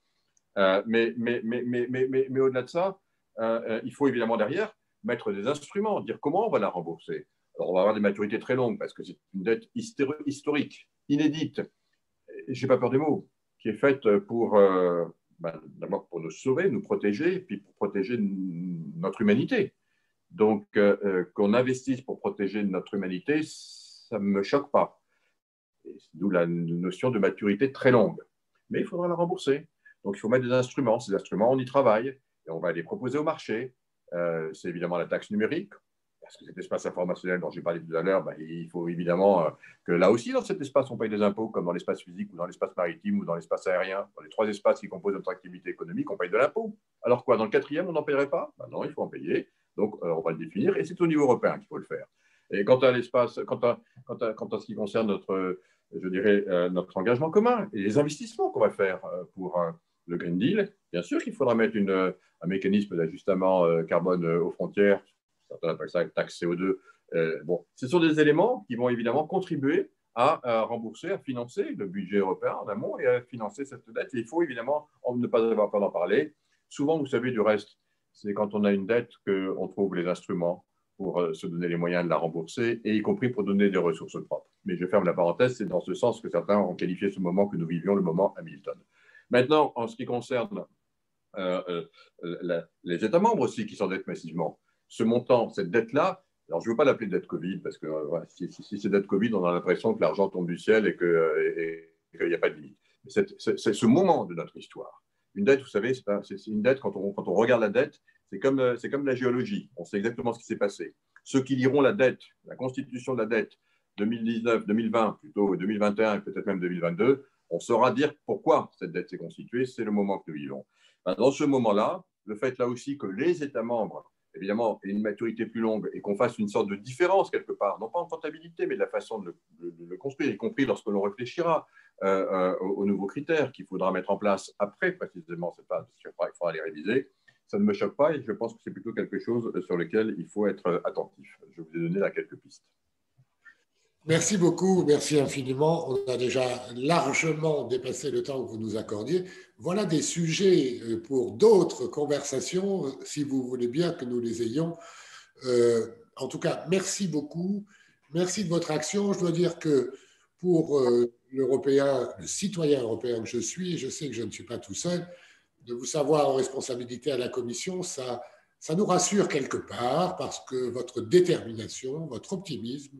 Mais au-delà de ça, il faut évidemment derrière mettre des instruments, dire comment on va la rembourser. Alors, on va avoir des maturités très longues parce que c'est une dette historique, inédite, je n'ai pas peur des mots, qui est faite pour, d'abord pour nous sauver, nous protéger, puis pour protéger notre humanité. Donc, qu'on investisse pour protéger notre humanité, ça ne me choque pas. D'où la notion de maturité très longue. Mais il faudra la rembourser. Donc, il faut mettre des instruments. Ces instruments, on y travaille et on va les proposer au marché. C'est évidemment la taxe numérique, parce que cet espace informationnel dont j'ai parlé tout à l'heure, il faut évidemment que là aussi, dans cet espace, on paye des impôts, comme dans l'espace physique ou dans l'espace maritime ou dans l'espace aérien. Dans les trois espaces qui composent notre activité économique, on paye de l'impôt. Alors quoi, dans le quatrième, on n'en paierait pas? Non, il faut en payer. Donc, on va le définir et c'est au niveau européen qu'il faut le faire. Et quant à l'espace, quant à ce qui concerne notre engagement commun et les investissements qu'on va faire pour le Green Deal, bien sûr qu'il faudra mettre un mécanisme d'ajustement carbone aux frontières, certains appellent ça taxe CO2. Bon, ce sont des éléments qui vont évidemment contribuer à rembourser, à financer le budget européen en amont et à financer cette dette. Et il faut évidemment ne pas avoir peur d'en parler. Souvent, vous savez, du reste, c'est quand on a une dette qu'on trouve les instruments pour se donner les moyens de la rembourser, et y compris pour donner des ressources propres. Mais je ferme la parenthèse, c'est dans ce sens que certains ont qualifié ce moment que nous vivions le moment Hamilton. Maintenant, en ce qui concerne les États membres aussi qui s'endettent massivement, ce montant, cette dette-là, alors je ne veux pas l'appeler dette Covid, parce que si c'est dette Covid, on a l'impression que l'argent tombe du ciel et qu'il n'y a pas de limite. C'est ce moment de notre histoire. Une dette, vous savez, c'est une dette, quand on regarde la dette, c'est comme la géologie. On sait exactement ce qui s'est passé. Ceux qui liront la dette, la constitution de la dette 2019, 2020, plutôt 2021 et peut-être même 2022, on saura dire pourquoi cette dette s'est constituée. C'est le moment que nous vivons. Dans ce moment-là, le fait là aussi que les États membres, évidemment, aient une maturité plus longue et qu'on fasse une sorte de différence quelque part, non pas en comptabilité, mais de la façon de le construire, y compris lorsque l'on réfléchira aux nouveaux critères qu'il faudra mettre en place après précisément cette phase, il faudra les réviser. Ça ne me choque pas et je pense que c'est plutôt quelque chose sur lequel il faut être attentif. Je vous ai donné là quelques pistes. Merci beaucoup, merci infiniment. On a déjà largement dépassé le temps que vous nous accordiez. Voilà des sujets pour d'autres conversations, si vous voulez bien que nous les ayons. En tout cas, merci beaucoup. Merci de votre action. Je dois dire que pour l'Européen, le citoyen européen que je suis, je sais que je ne suis pas tout seul, de vous savoir en responsabilité à la Commission, ça nous rassure quelque part parce que votre détermination, votre optimisme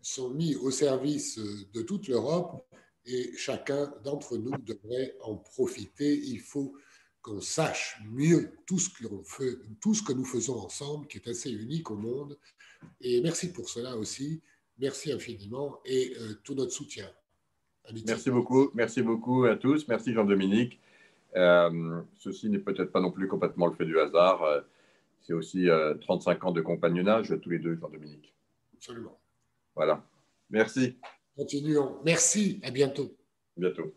sont mis au service de toute l'Europe et chacun d'entre nous devrait en profiter. Il faut qu'on sache mieux tout ce que nous faisons ensemble, qui est assez unique au monde. Et merci pour cela aussi. Merci infiniment et tout notre soutien. Merci beaucoup à tous. Merci Jean-Dominique. Ceci n'est peut-être pas non plus complètement le fait du hasard. C'est aussi 35 ans de compagnonnage, tous les deux, Jean-Dominique. Absolument. Voilà. Merci. Continuons. Merci. À bientôt. À bientôt.